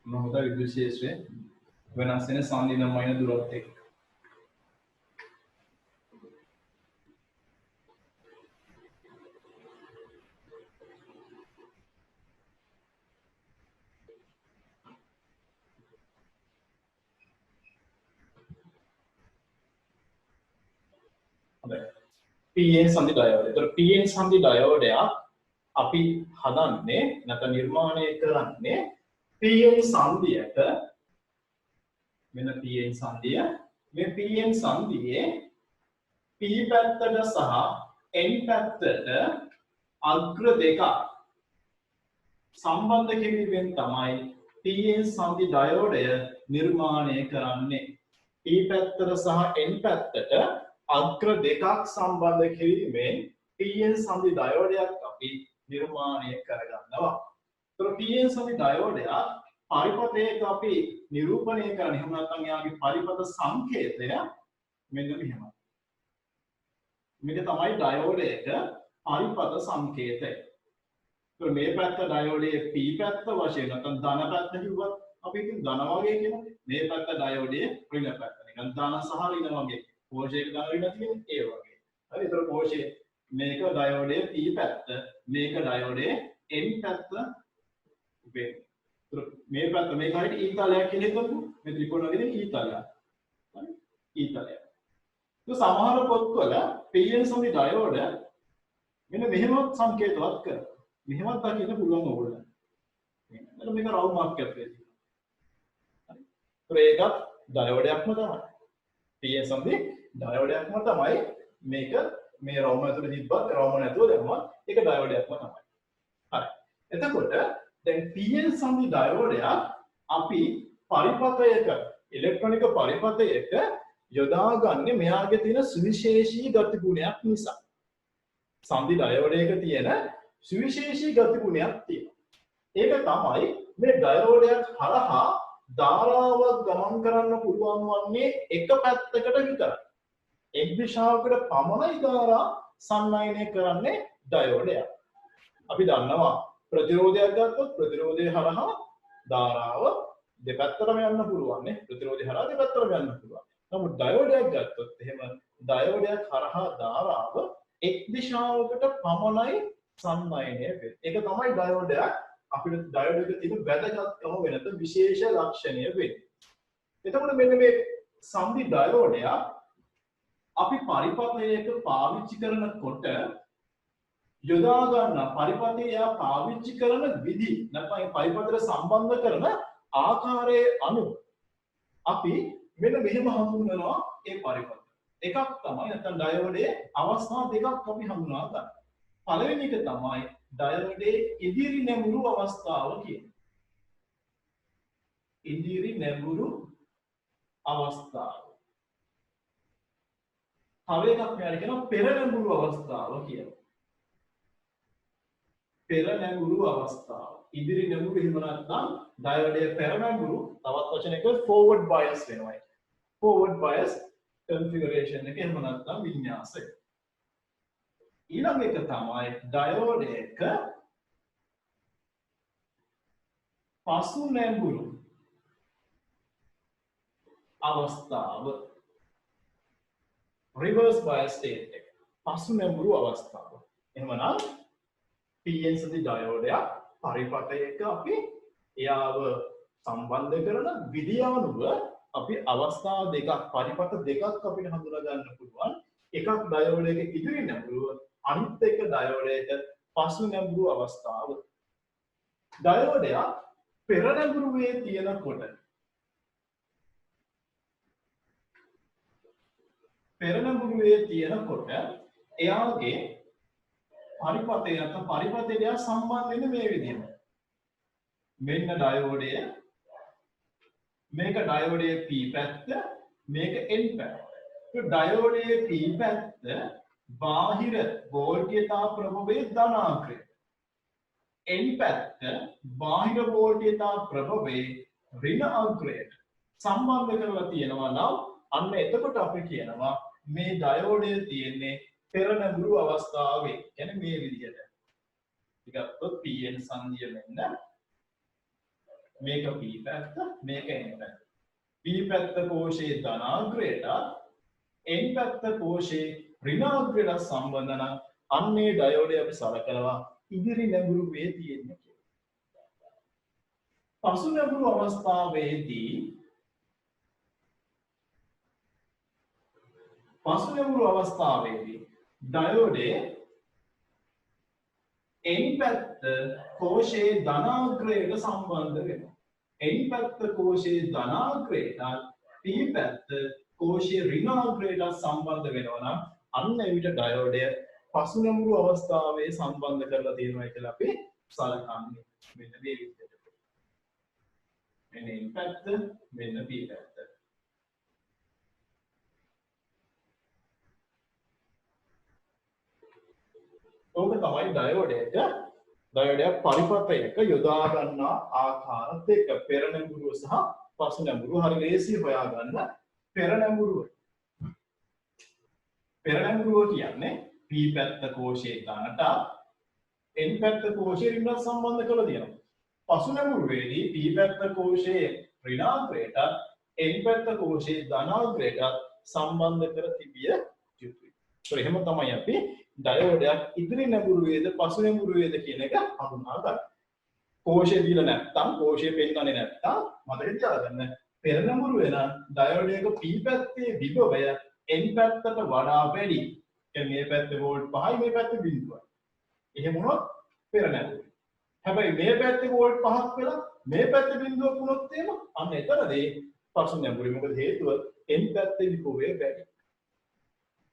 මොකද විද්‍යුත් ශේෂ්ත්‍රය වෙනස් වෙන සංදිනමයින දුරත් එක්ක. PN සන්ධි ඩයෝඩ්. ඒතර PN සන්ධි ඩයෝඩයක් අපි හදන්නේ නැත්නම් නිර්මාණය කරන්නේ PN සන්ධියට මෙන්න PN සන්ධිය මේ PN සන්ධියේ P පැත්තට සහ N පැත්තට අග්‍ර දෙක සම්බන්ධ කිරීමෙන් තමයි PN සන්ධි ඩයෝඩය නිර්මාණය කරන්නේ. P පැත්තට සහ N පැත්තට අග්‍ර දෙකක් සම්බන්ධ කිරීමෙන් PN සන්ධි ඩයෝඩයක් අපි නිර්මාණය කරගන්නවා. ඒතර PN සන්ධි ඩයෝඩයක් පරිපථයක අපි නිරූපණය කරන එහෙම නැත්නම් යාගේ පරිපථ සංකේතය මෙන්න මෙහෙමයි. මේක තමයි ඩයෝඩයක පරිපථ සංකේතය. ඒතර මේ පැත්ත ඩයෝඩයේ P පැත්ත වශයෙන් නැත්නම් ධන පැත්ත කිව්වත් අපි ඉතින් ධන වගේ කියනවා. මේ පැත්ත ඩයෝඩයේ ඍණ පැත්ත. නිකන් ධන සහ ඍණ වගේ. कोशे का ऋण තියෙන්නේ ඒ වගේ. හරි. ඒතර कोशे මේක ඩයෝඩයේ P පැත්ත, මේක ඩයෝඩයේ N පැත්ත වෙන්නේ. ඒතර මේ පැත්ත මේක හරියට E තලයක් කියලා හිතමු. මේ ත්‍රිකෝණ වගේ E තලයක්. හරි. E තලයක්. તો සමහර පොත්වල PN සමි ඩයෝඩ මෙන්න මෙහෙමත් සංකේතවත් කරනවා. මෙහෙමත් දකින්න පුළුවන් ඕගොල්ලන්ට. එතන මේක රවුමක් ඇත්තේ. හරි. ඒතර ඒකත් ඩයෝඩයක්ම තමයි. PN සමි ඩයෝඩයක්ම තමයි මේක මේ රවුම ඇතුලේ තිබ්බත් රවුම නැතුව දැම්මත් ඒක ඩයෝඩයක්ම තමයි. හරි. එතකොට දැන් PN සමි ඩයෝඩයක් අපි පරිපථයක ඉලෙක්ට්‍රොනික පරිපථයක යොදාගන්නේ මෙයාගේ තියෙන සුවිශේෂී ගති ගුණයක් නිසා. සන්ධි ඩයෝඩයක තියෙන සුවිශේෂී ගති ගුණයක් තියෙනවා. ඒක තමයි මේ ඩයෝඩයක් හරහා ධාරාවක් ගමන් කරන්න පුළුවන් වන්නේ එක පැත්තකට විතරයි. එක් දිශාවකට පමණයි ධාරා සංනයනය කරන්නේ ඩයෝඩයක්. අපි දන්නවා ප්‍රතිරෝධයක් ගත්තොත් ප්‍රතිරෝධය හරහා ධාරාව දෙපැත්තටම යන්න පුළුවන් නේ. ප්‍රතිරෝධය හරහා දෙපැත්තටම යන්න පුළුවන්. නමුත් ඩයෝඩයක් ගත්තොත් එහෙම ඩයෝඩයක් හරහා ධාරාව එක් දිශාවකට පමණයි සංනයනය වෙන්නේ. ඒක තමයි ඩයෝඩයක් අපිට ඩයෝඩ් එකේ තියෙන වැදගත්කම වෙනත විශේෂ ලක්ෂණය වෙන්නේ. එතකොට මෙන්න මේ සම්දි ඩයෝඩයක් අපි පරිපථයක පාවිච්චි කරනකොට යොදා ගන්න පරිපථය පාවිච්චි කරන විදි නැත්නම් පරිපථයට සම්බන්ධ කරන ආකාරයේ අනුව අපි මෙන්න මෙහෙම හඳුන්වනවා ඒ පරිපථය. එකක් තමයි නැත්නම් ඩයෝඩයේ අවස්ථා දෙකක් අපි හඳුනා ගන්න. පළවෙනි එක තමයි ඩයෝඩයේ ඉදිරි නැඹුරු අවස්ථාව කියන්නේ. ඉදිරි නැඹුරු අවස්ථාව. තව එකක් මෙයාට කියනවා පෙර නැඹුරු අවස්ථාව කියලා. පෙර නැඹුරු අවස්ථාව. ඉදිරි නැඹුරු එහෙම නැත්නම් ඩයෝඩයේ පෙර නැඹුරු තවත් වචනයක forward bias වෙනවා. forward bias configuration එක එහෙම නැත්නම් වින්‍යාසය. ඊළඟ එක තමයි ඩයෝඩ් එක පසු නැඹුරු අවස්ථාව reverse bias state එක පසු නැඹුරු අවස්ථාව. එහෙමනම් PN සති ඩයෝඩයක් පරිපථයක අපි එයාව සම්බන්ධ කරන විදිය අනුව අපි අවස්ථා දෙකක් පරිපථ දෙකක් අපිට හඳුනා ගන්න පුළුවන්. එකක් ඩයෝඩයක ඉදිරි නැඹුරුව අනිත් එක ඩයෝඩයක පසු නැඹුරු අවස්ථාව. ඩයෝඩයක් පෙර නැඹුරුවේ තියෙනකොට එයාගේ පරිපථයට සම්බන්ධ වෙන්නේ මේ විදිහට. මෙන්න ඩයෝඩය, මේක ඩයෝඩයේ P පැත්ත, මේක N පැත්ත. ඩයෝඩයේ P පැත්ත බාහිර වෝල්ටීයතා ප්‍රභවයේ ධනාංකය. N පැත්ත බාහිර වෝල්ටීයතා ප්‍රභවයේ ඍණ අංකයට සම්බන්ධ කරලා තියෙනවා නම් අන්න එතකොට අපි කියනවා මේ ඩයෝඩය තියෙන්නේ පෙර නැඹුරු අවස්ථාවේ. කියන්නේ මේ විදිහට. ටිකක් PN සංදිය වෙන්න මේක P පැත්ත, මේක N පැත්ත. P පැත්ත කෝෂයේ ධනාංකයට N පැත්ත කෝෂයේ ඍණාංකයට සම්බන්ධ නම් අන්නේ ඩයෝඩය අපි සලකනවා ඉදිරි නැඹුරුවේ තියෙන්නේ කියලා. පසු නැඹුරු අවස්ථාවේදී ඩයෝඩේ N පැත්ත කෝෂයේ ධනාංකයට සම්බන්ධ වෙනවා. N පැත්ත කෝෂයේ ධනාංකයට P පැත්ත කෝෂයේ ඍණාංකයට සම්බන්ධ වෙනවා නම් අන්න එවිට ඩයෝඩය පසු නැඹුරු අවස්ථාවේ සම්බන්ධ කරලා තියෙනවා කියලා අපි සලකන්නේ. මෙන්න මේ විදිහට. මෙන්න N පැත්ත, මෙන්න P පැත්ත. ඕක තමයි ඩයෝඩයට පරිපථයක යොදා ගන්නා ආකාර දෙක. පෙර නැඹුරුව සහ පසු නැඹුරුව. හරි ලේසි හොයාගන්න. පෙර නැඹුරුව කියන්නේ P පැත්ත කෝෂයේ ධනට N පැත්ත කෝෂයේ ඍණ සම්බන්ධ කරලා තියෙනවා. පසු නැඹුරුවේදී P පැත්ත කෝෂයේ ඍණාංකයට N පැත්ත කෝෂයේ ධනාංකයට සම්බන්ධ කර තිබිය යුතුයි. ඒත් එහෙම තමයි අපි ඩයෝඩයක් ඉදිරි නැඹුරුවේද පසු නැඹුරුවේද කියන එක හඳුනා ගන්න. කෝෂය දීලා නැත්නම්, කෝෂය පෙන්වන්නේ නැත්නම් මතකෙන් තියාගන්න. පෙර නැඹුරුවේ නම් ඩයෝඩයක P පැත්තේ විභවය N පැත්තට වඩා වැඩි. මේ පැත්තේ වෝල්ට් 5යි, මේ පැත්තේ 0යි. එහෙම වුණොත් පෙර නැඹුරුවේ. හැබැයි මේ පැත්තේ වෝල්ට් 5ක් වෙලා මේ පැත්තේ 0ක් වුණොත් එහෙම අන්න එතනදී පසු නැඹුරුවේ. මොකද හේතුව N පැත්තේ විභවය වැඩි.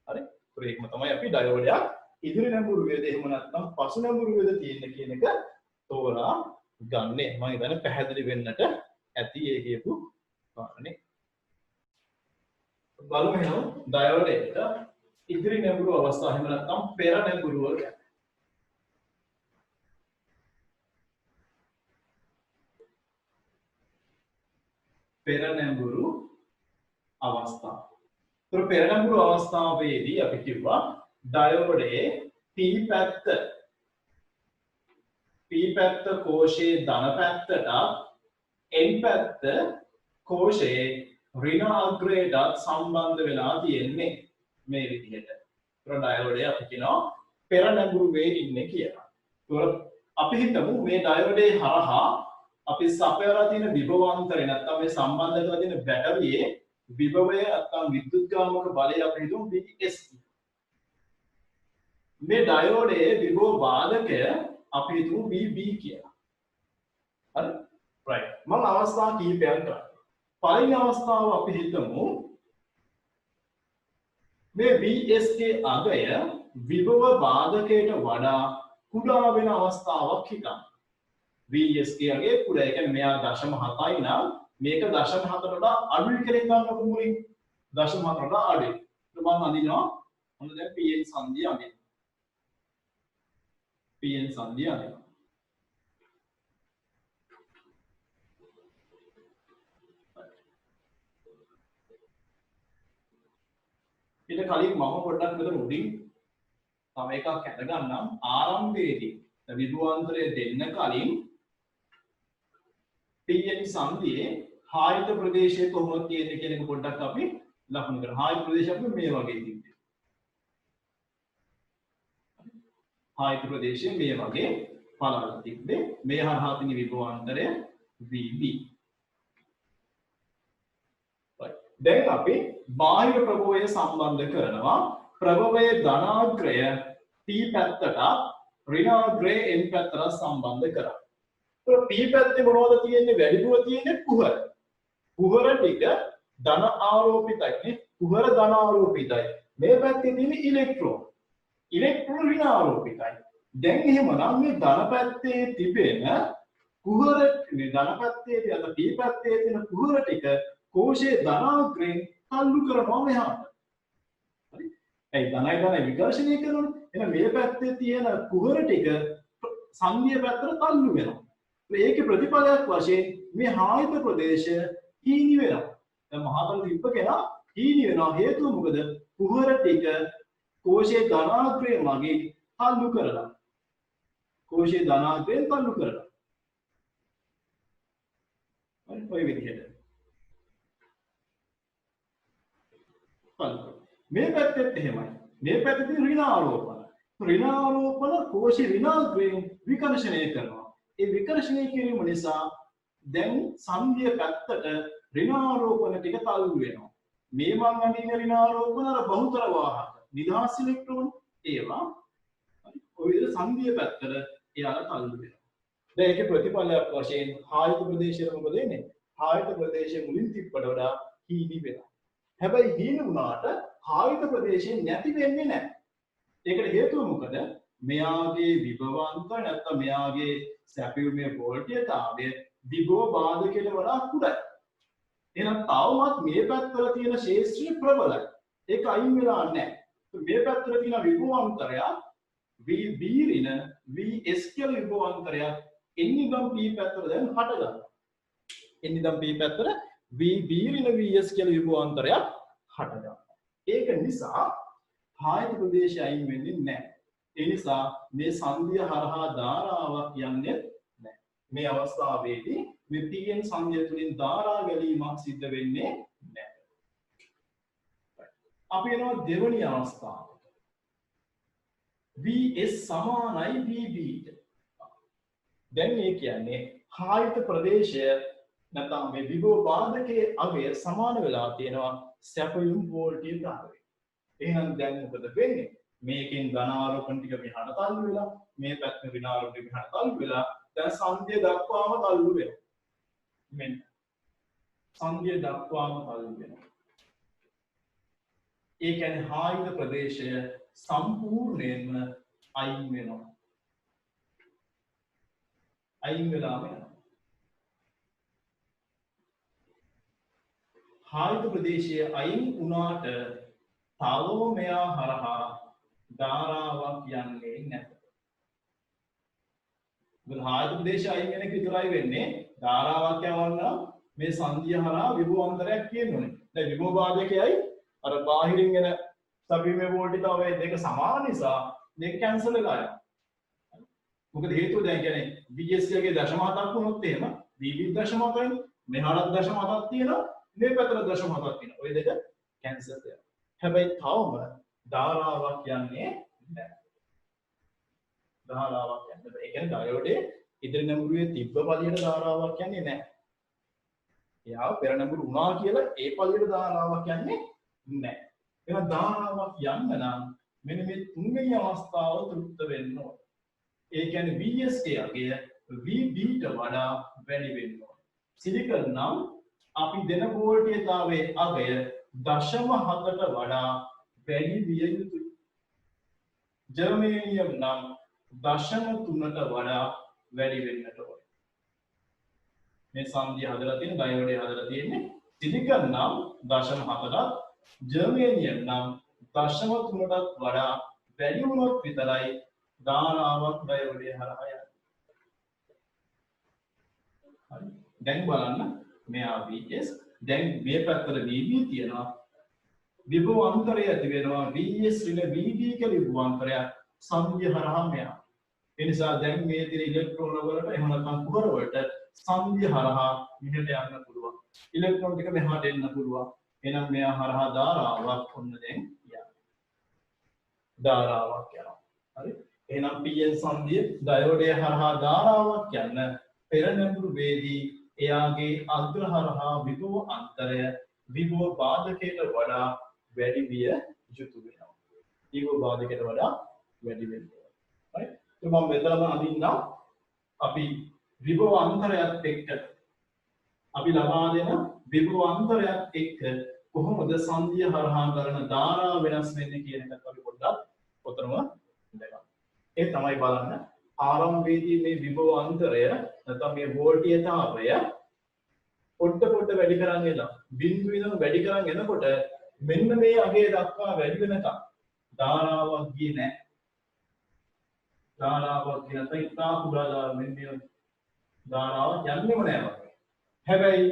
හරි? ඒකම තමයි අපි ඩයෝඩයක් ඉදිරි නැඹුරුවේද එහෙම නැත්නම් පසු නැඹුරුවේද තියෙන්නේ කියන එක තෝරා ගන්නේ. මම හිතන්නේ පැහැදිලි වෙන්නට ඇති ඒ කියපු කාරණේ. බලමු එහෙනම් ඩයෝඩයට ඉදිරි නැඹුරු අවස්ථාව එහෙම නැත්නම් පෙර නැඹුරුව ගැන. පෙර නැඹුරු අවස්ථාව. පෙර නැඹුරු අවස්ථාවේදී අපි කිව්වා ඩයෝඩයේ P පැත්ත කෝෂයේ ධන පැත්තට N පැත්ත කෝෂයේ ඍණ අග්‍රයට සම්බන්ධ වෙලා තියෙන්නේ මේ විදිහට. ඩයෝඩය අපි කියනවා පෙර නැඹුරුවේ ඉන්නේ කියලා. අපි හිතමු මේ ඩයෝඩේ හරහා අපි සපයලා තියෙන විභවාන්තරය නැත්නම් මේ සම්බන්ධ කරලා තියෙන බැටරියේ විභවය නැත්නම් විද්‍යුත්ගාමක බලය අපි හිතමු Vs. මේ ඩයෝඩයේ විභව වාදකය අපි හිතමු Vb කියලා. හරි? right. මම අවස්ථා කීපයක් ගන්නවා. පළවෙනි අවස්ථාව අපි හිතමු මේ Vs ගේ අගය විභව වාදකයට වඩා කුඩා වෙන අවස්ථාවක් හිතන්න. Vs ගේ අගය කුඩා. ඒ කියන්නේ මෙයා 0.7යි නම් මේක 0.7ට වඩා අඩුයි කියලා ගන්නකො මුලින් 0.7ට වඩා අඩුයි. මම අඳිනවා මොන දැන් PN සංදිය අඳිනවා. PN සංදිය අඳිනවා. ඊට කලින් මම පොඩ්ඩක් මෙතන උඩින් තව එකක් අඳ ගන්නම්. ආරම්භයේදී විභවාන්තරය දෙන්න කලින් PN සංදියේ ආයත ප්‍රදේශයේ කොහොමද තියෙන්නේ කියන එක පොඩ්ඩක් අපි ලකුණු කරමු. ආයත ප්‍රදේශය අපි මේ වගේ තිබ්බේ. ආයත ප්‍රදේශයේ මේ වගේ පළල තිබ්බේ. මේ හරහා තියෙන විභවාන්තරය VB. දැන් අපි බාහිර ප්‍රභවය සම්බන්ධ කරනවා. ප්‍රභවයේ ධනාග්‍රය P පැත්තට ඍණාග්‍රය N පැත්තට සම්බන්ධ කරා. P පැත්තේ මොනවද තියෙන්නේ? වැඩිපුර තියෙන්නේ කුහර. කුහර ටික ධන ආරෝපිතයි නේ. කුහර ධන ආරෝපිතයි. මේ පැත්තේ තියෙන ඉලෙක්ට්‍රෝන. ඉලෙක්ට්‍රෝන ඍණ ආරෝපිතයි. දැන් එහෙමනම් මේ ධන පැත්තේ තිබෙන කුහර මේ ධන පැත්තේ තියෙන P පැත්තේ තියෙන කුහර ටික කෝෂයේ ධනාග්‍රයෙන් තල්ලු කරනවා මෙහාට. හරි? ඒ ධනයි විකර්ෂණය කරනවනේ. එහෙනම් මේ පැත්තේ තියෙන කුහර ටික සංගීය පැත්තට තල්ලු වෙනවා. ඒකේ ප්‍රතිඵලයක් වශයෙන් මේ ආයත ප්‍රදේශය හීනි වෙනවා. දැන් මහතල තිබ්බ කෙනා හීනි වෙනවා. හේතුව මොකද? කුහර ටික කෝෂයේ ධනාග්‍රය මගින් තල්ලු කරලා. කෝෂයේ ධනාග්‍රයෙන් තල්ලු කරලා. හරි ඔය විදිහට. මේ පැත්තෙත් එහෙමයි. මේ පැත්තේ ඍණ ආරෝපණ. ඍණ ආරෝපණ කෝෂී ඍණාග්‍රයෙන් විකර්ෂණය කරනවා. ඒ විකර්ෂණය කිරීම නිසා දැන් සංගීය පැත්තට ඍණ ආරෝපණ ටික තල්ලු වෙනවා. මේ මං අඳින ඍණ ආරෝපණ අර බහුතර වාහක නිදහස් ඉලෙක්ට්‍රෝන ඒවා ඔය විදිහට සංගීය පැත්තට එයාලා තල්ලු වෙනවා. දැන් ඒකේ ප්‍රතිඵලයක් වශයෙන් ආයත ප්‍රදේශයේ මොකද වෙන්නේ? ආයත ප්‍රදේශයේ මුලින් තිබ්බට වඩා හීනි වෙනවා. හැබැයි හීන වුණාට ආයත ප්‍රදේශයෙන් නැති වෙන්නේ නැහැ. ඒකට හේතුව මොකද? මෙයාගේ විභවාන්තර නැත්නම් මෙයාගේ සැපයුමේ වෝල්ටේජතාවය විභව බාධකයට වඩා කුඩයි. එහෙනම් තවමත් මේ පැත්තවල තියෙන ශේෂ්ත්‍රය ප්‍රබලයි. ඒක අයින් වෙලා නැහැ. මේ පැත්තවල තියෙන විභවාන්තරය VB ඍණ VS කියලා විභවාන්තරයක් එන්නිදම් P පැත්තවල දැන් හට ගන්නවා. එන්නිදම් P පැත්තවල VB ඍණ VS කියලා විභවාන්තරයක් හට ගන්නවා. ඒක නිසා ආයත ප්‍රදේශය අයින් වෙන්නේ නැහැ. ඒ නිසා මේ සංධිය හරහා ධාරාවක් යන්නේ නැහැ. මේ අවස්ථාවේදී මේ PN සංධිය තුලින් ධාරා ගැලීමක් සිද්ධ වෙන්නේ නැහැ. අපි යනවා දෙවැනි අවස්ථාවට. VS සමානයි VB ට. දැන් මේ කියන්නේ ආයත ප්‍රදේශය නැත්නම් මේ විභව බාධකයේ අගය සමාන වෙලා තියෙනවා සැපයුම් වෝල්ටේජ් ධාරාවේ. එහෙනම් දැන් මොකද වෙන්නේ? මේකෙන් ධන ආරෝපණ ටික මෙහාට තල්ලු වෙලා මේ පැත්තේ ඍණ ආරෝපණ ටික මෙහාට තල්ලු වෙලා දැන් සංධිය දක්වාම තල්ලු වෙනවා. මෙන්න සංධිය දක්වාම තල්ලු වෙනවා. ඒ කියන්නේ ආයත ප්‍රදේශය සම්පූර්ණයෙන්ම අයින් වෙනවා. අයින් වෙලා වෙනවා. ආයත ප්‍රදේශයේ අයින් වුණාට තවම මෙයා හරහා ධාරාවක් යන්නේ නැත. මොකද ආයත ප්‍රදේශය අයින් වෙන එක විතරයි වෙන්නේ. ධාරාවක් යවන්න මේ සංධිය හරහා විභවාන්තරයක් කියනෝනේ. දැන් විභව බාධකයයි අර බාහිරින් එන සබ්බිමේ වෝල්ටේජතාවය දෙක සමාන නිසා මේක කැන්සල් වෙලා යනවා. මොකද හේතුව දැන් කියන්නේ VS එකේ දශම හතක් වුණොත් එහෙම VB දශම හතයි මෙහාට දශම හතක් තියෙනවා මේ පැත්තට දශම හතක් තියෙනවා. ඔය දෙක කැන්සල් වෙනවා. හැබැයි තවම ධාරාවක් යන්නේ නැහැ. ධාරාවක් යන්නේ නැහැ. ඒ කියන්නේ ඩයෝඩේ ඉදිරි නැඹුරුවේ තිබ්බ පළියට ධාරාවක් යන්නේ නැහැ. එයාව පෙර නැඹුරු වුණා කියලා ඒ පළියට ධාරාවක් යන්නේ නැහැ. එහෙනම් ධාරාවක් යන්න නම් මෙන්න මේ තුන්වෙනි අවස්ථාව තෘප්ත වෙන්න ඕන. ඒ කියන්නේ VS ගේ VB ට වඩා වැඩි වෙන්න ඕන. සිලිකන් නම් අපි දෙන වෝල්ටේජතාවයේ අගය 0.7ට වඩා වැඩි විය යුතුයි. ජර්මේනියම් නම් 0.3ට වඩා වැඩි වෙන්නට ඕන. මේ සංධිය හදලා තියෙන ඩයෝඩේ හදලා තියෙන්නේ සිලිකන් නම් 0.7ට ජර්මේනියම් නම් 0.3ටත් වඩා වැඩි වුණොත් විතරයි ධාරාවක් ඩයෝඩේ හරහා යන්නේ. හරි. දැන් බලන්න මෙයා VS දැන් මේ පැත්තට VB තියෙනවා. විභව අන්තරය ඇති වෙනවා VS ඍණ VB කියලා විභව අන්තරයක් සංධිය හරහා මෙයා. ඒ නිසා දැන් මේ තියෙන ඉලෙක්ට්‍රෝන වලට එහෙම නැත්නම් කුහර වලට සංධිය හරහා මෙහෙට යන්න පුළුවන්. ඉලෙක්ට්‍රෝන ටික මෙහාට එන්න පුළුවන්. එහෙනම් මෙයා හරහා ධාරාවක් ඔන්න දැන් යනවා. ධාරාවක් යනවා. හරි? එහෙනම් PN සංධිය ඩයෝඩය හරහා ධාරාවක් යන පෙරනැඹුරු වේදී එයාගේ අග්‍ර හරහා විභව අන්තරය විභව බාධකයට වඩා වැඩි විය යුතු වෙනවා. විභව බාධකයට වඩා වැඩි වෙනවා. right? તો මම මෙතනම අඳින්නම් අපි විභව අන්තරයත් එක්ක අපි ලබා දෙන විභව අන්තරයත් එක්ක කොහොමද සංධිය හරහා කරන ධාරා වෙනස් වෙන්නේ කියන එකත් අපි පොඩ්ඩක් ඔතනම ඉඳගමු. ඒ තමයි බලන්න ආරම්භයේදී මේ විභව අන්තරය නැත්නම් මේ වෝල්ටීයතාවය පොඩ වැඩි කරන් එනවා. බිඳුව ඉඳන් වැඩි කරන් එනකොට මෙන්න මේ අගය දක්වා වැඩි වෙනකම් ධාරාවක් ගියේ නැහැ. ධාරාවක් කියන තේ ඉතා කුඩා ධාරාවක් මෙන්න ධාරාවක් යන්නේම නැහැ වගේ. හැබැයි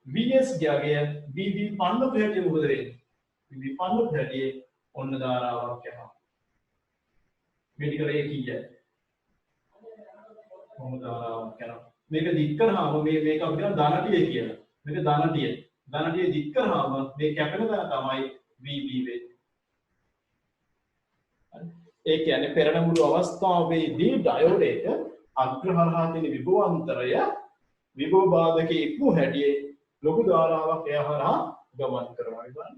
VS ගියගේ VB පන්නපු හැටි මොකද වෙන්නේ? VB පන්නපු හැටි ඔන්න ධාරාවක් යනවා. මෙඩිකල් ඒ කීයද? කොහොමද ධාරාවක් යනවා? මේක දික් කරාම මේක අපි කියන ධනටිය කියලා. මේක ධනටිය. ධනටිය දික් කරාම මේ කැපෙන තැන තමයි VB වෙන්නේ. ඒ කියන්නේ පෙරනමුළු අවස්ථාවේදී ඩයෝඩ් එක අග්‍රහරහා තියෙන විභවාන්තරය විභව බාධකයේ ඉක්මු හැටියේ ලොකු ධාරාවක් එය හරහා ගමන් කරනවා බලන්න.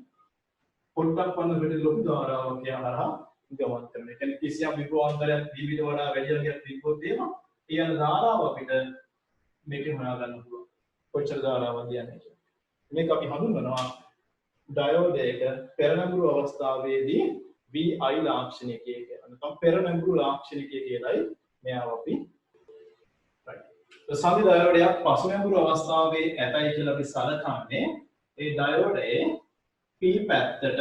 පොඩ්ඩක් වන්න වෙලේ ලොකු ධාරාවක් එය හරහා ගමන් කරනවා. ඒ කියන්නේ කිසියම් විභවාන්තරයක් දීවිද වඩා වැඩි හරියක් තිබ්බොත් එහෙම ඒ යන ධාරාව අපිට මේකෙන් හොයා ගන්න පුළුවන්. කොච්චර ධාරාවක්ද යන්නේ කියලා. මේක අපි හඳුන්වනවා ඩයෝඩ් එක පෙරනමුළු අවස්ථාවේදී VI ලාක්ෂණිකය කියලා. නැත්නම් පෙරනමුළු ලාක්ෂණිකය කියලායි මෙයාව අපි සංධි ඩයෝඩයක් පසුනැඹුරු අවස්ථාවේ ඇතයි කියලා අපි සලකන්නේ ඒ ඩයෝඩයේ P පැත්තට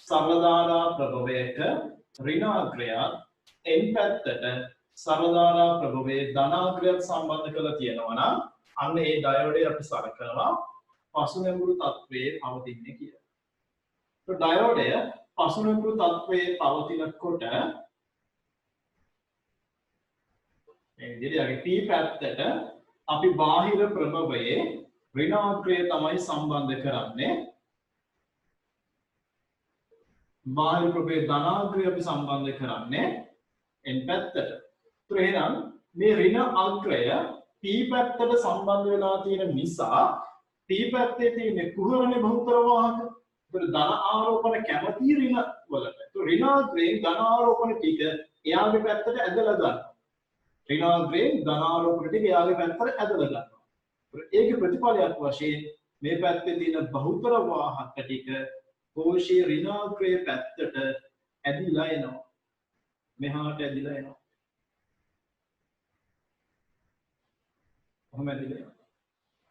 සරල ධාරා ප්‍රභවයක ඍණාග්‍රයක් N පැත්තට සරල ධාරා ප්‍රභවයේ ධනාග්‍රයක් සම්බන්ධ කරලා තියෙනවා නම් අන්න ඒ ඩයෝඩය අපි සලකනවා පසුනැඹුරු තත්වයේ පවතින්නේ කියලා. તો ඩයෝඩය පසුනැඹුරු තත්වයේ පවතිනකොට P පැත්තට අපි බාහිර ප්‍රභවයේ ඍණාග්‍රය තමයි සම්බන්ධ කරන්නේ. බාහිර ප්‍රභවයේ ධනාග්‍රය අපි සම්බන්ධ කරන්නේ N පැත්තට. તો එහෙනම් මේ ඍණ අග්‍රය P පැත්තට සම්බන්ධ වෙලා තියෙන නිසා P පැත්තේ තියෙන කුහරණේ බහුතර වාහක. ඒතර ධන ආරෝපණ කැමති ඍණ වලට. તો ඍණාග්‍රයෙන් ධන ආරෝපණ ටික එයාගේ පැත්තට ඇදලා ගන්නවා. ඍණාග්‍රයෙන් ධනාරෝපණ ටික එයාගේ පැත්තට ඇදලා ගන්නවා. ඒකේ ප්‍රතිඵලයක් වශයෙන් මේ පැත්තේ තියෙන බහුතර වාහක ටික කෝෂයේ ඍණාග්‍රයේ පැත්තට ඇදිලා එනවා. මෙහාට ඇදිලා එනවා. කොහොමද ඇදිලා?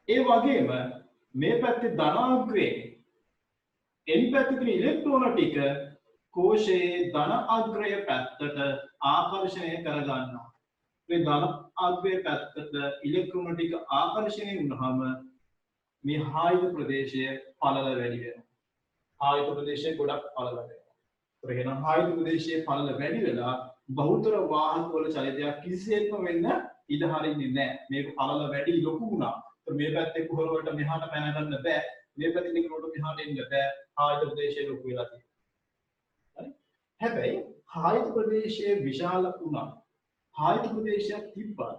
ඒ වගේම මේ පැත්තේ ධනාග්‍රයේ N පැත්තේ තියෙන ඉලෙක්ට්‍රෝන ටික කෝෂයේ ධන අග්‍රය පැත්තට ආකර්ෂණය කරගන්නවා. මේ ධන අග්‍රය පැත්තට ඉලෙක්ට්‍රෝන ටික ආකර්ෂණය වුණාම මේ ආයත ප්‍රදේශය පළල වැඩි වෙනවා. ආයත ප්‍රදේශය ගොඩක් පළල වෙනවා. ඒ එහෙනම් ආයත ප්‍රදේශයේ පළල වැඩි වෙලා බහුතර වාහක වල චලිතයක් කිසිසේත්ම වෙන්න ඉඩ හරින්නේ නැහැ. මේක පළල වැඩි ලොකු වුණා. මේ පැත්තේ කුහර වලට මෙහාට පැන ගන්න බෑ. මේ පැත්තේ ඉලෙක්ට්‍රෝන මෙහාට එන්න බෑ. ආයත ප්‍රදේශය ලොකු වෙලා තියෙනවා. හරි? හැබැයි ආයත ප්‍රදේශය විශාල වුණා. ආයත ප්‍රදේශයක් තිබ්බා.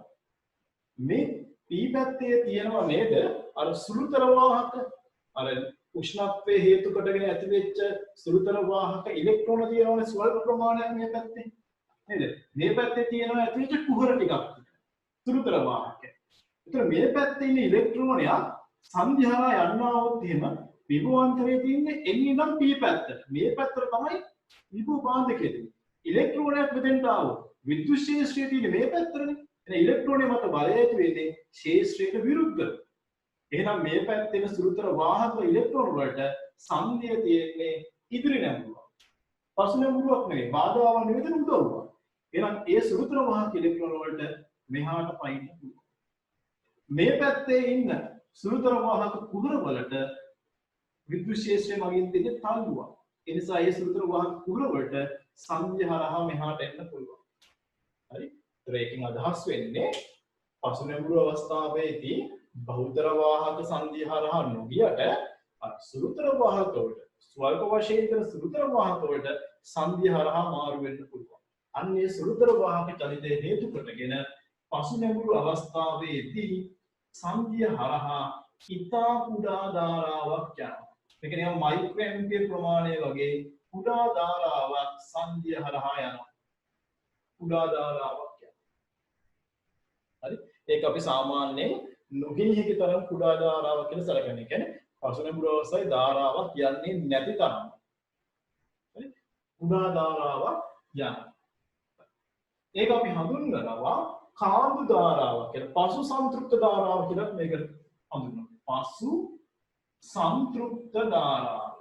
මේ P පැත්තේ තියෙනවා නේද? අර සුළුතර වාහක අර උෂ්ණත්වයේ හේතු කොටගෙන ඇතිවෙච්ච සුළුතර වාහක ඉලෙක්ට්‍රෝන තියෙනවනේ ස්වල්ප ප්‍රමාණයක් මේ පැත්තේ. නේද? මේ පැත්තේ තියෙනවා ඇතිවෙච්ච කුහර ටිකක්. සුළුතර වාහක. ඒතර මේ පැත්තේ ඉන්න ඉලෙක්ට්‍රෝනයක් සංධි හරහා යන්නවොත් එහෙම විභවාන්තරයේ තියෙන්නේ N ඉඳන් P පැත්තට. මේ පැත්තට තමයි විභව බාධකය තියෙන්නේ. ඉලෙක්ට්‍රෝනයක් මෙතෙන්ට ආවොත් විද්‍යුත් ක්ෂේත්‍රයේ තියෙන මේ පැත්තනේ. එහෙනම් ඉලෙක්ට්‍රෝනය මත බලය ඇති වෙන්නේ ක්ෂේත්‍රයට විරුද්ධව. එහෙනම් මේ පැත්තේ තියෙන සුළුතර වාහක ඉලෙක්ට්‍රෝන වලට සංධිය තියෙන්නේ ඉදිරි නැඹුරුවක්. පසු නැඹුරුවක් නෙවෙයි. බාධාවක් නෙවෙයි උදව්වක්. එහෙනම් ඒ සුළුතර වාහක ඉලෙක්ට්‍රෝන වලට මෙහාට පයින්න පුළුවන්. මේ පැත්තේ ඉන්න සුළුතර වාහක කුහර වලට විද්‍යුත් ක්ෂේත්‍රය මගින් දෙන්නේ තල්ලුවක්. ඒ නිසා ඒ සුළුතර වාහක කුහර වලට සංධිය හරහා මෙහාට එන්න පුළුවන්. හරි? ඒකෙන් අදහස් වෙන්නේ පසුනැඹුරු අවස්ථාවේදී බහුතර වාහක සංධිය හරහා නොගියට සුළුතර වාහක වලට ස්වල්ප වශයෙන් කරන සුළුතර වාහක වලට සංධිය හරහා මාරු වෙන්න පුළුවන්. අන්නේ සුළුතර වාහක චලිතය හේතු කොටගෙන පසුනැඹුරු අවස්ථාවේදී සංධිය හරහා ඉතා කුඩා ධාරාවක් යනවා. ඒ කියන්නේ මයික්‍රෝ ඇම්පියර් ප්‍රමාණය වගේ කුඩා ධාරාවක් සංධිය හරහා යනවා. කුඩා ධාරාවක් යනවා. හරි? ඒක අපි සාමාන්‍යයෙන් නොගිනි හැකි තරම් කුඩා ධාරාවක් කියලා සැලකන්නේ. ඒ කියන්නේ පසුනැඹුරු අවස්ථාවේ ධාරාවක් යන්නේ නැති තරම්. හරි? කුඩා ධාරාවක් යනවා. ඒක අපි හඳුන්වනවා කාන්දු ධාරාවක් කියලා. පසු සංතෘප්ත ධාරාව කියලා මේක හඳුන්වනවා. පසු සංතෘප්ත ධාරාව.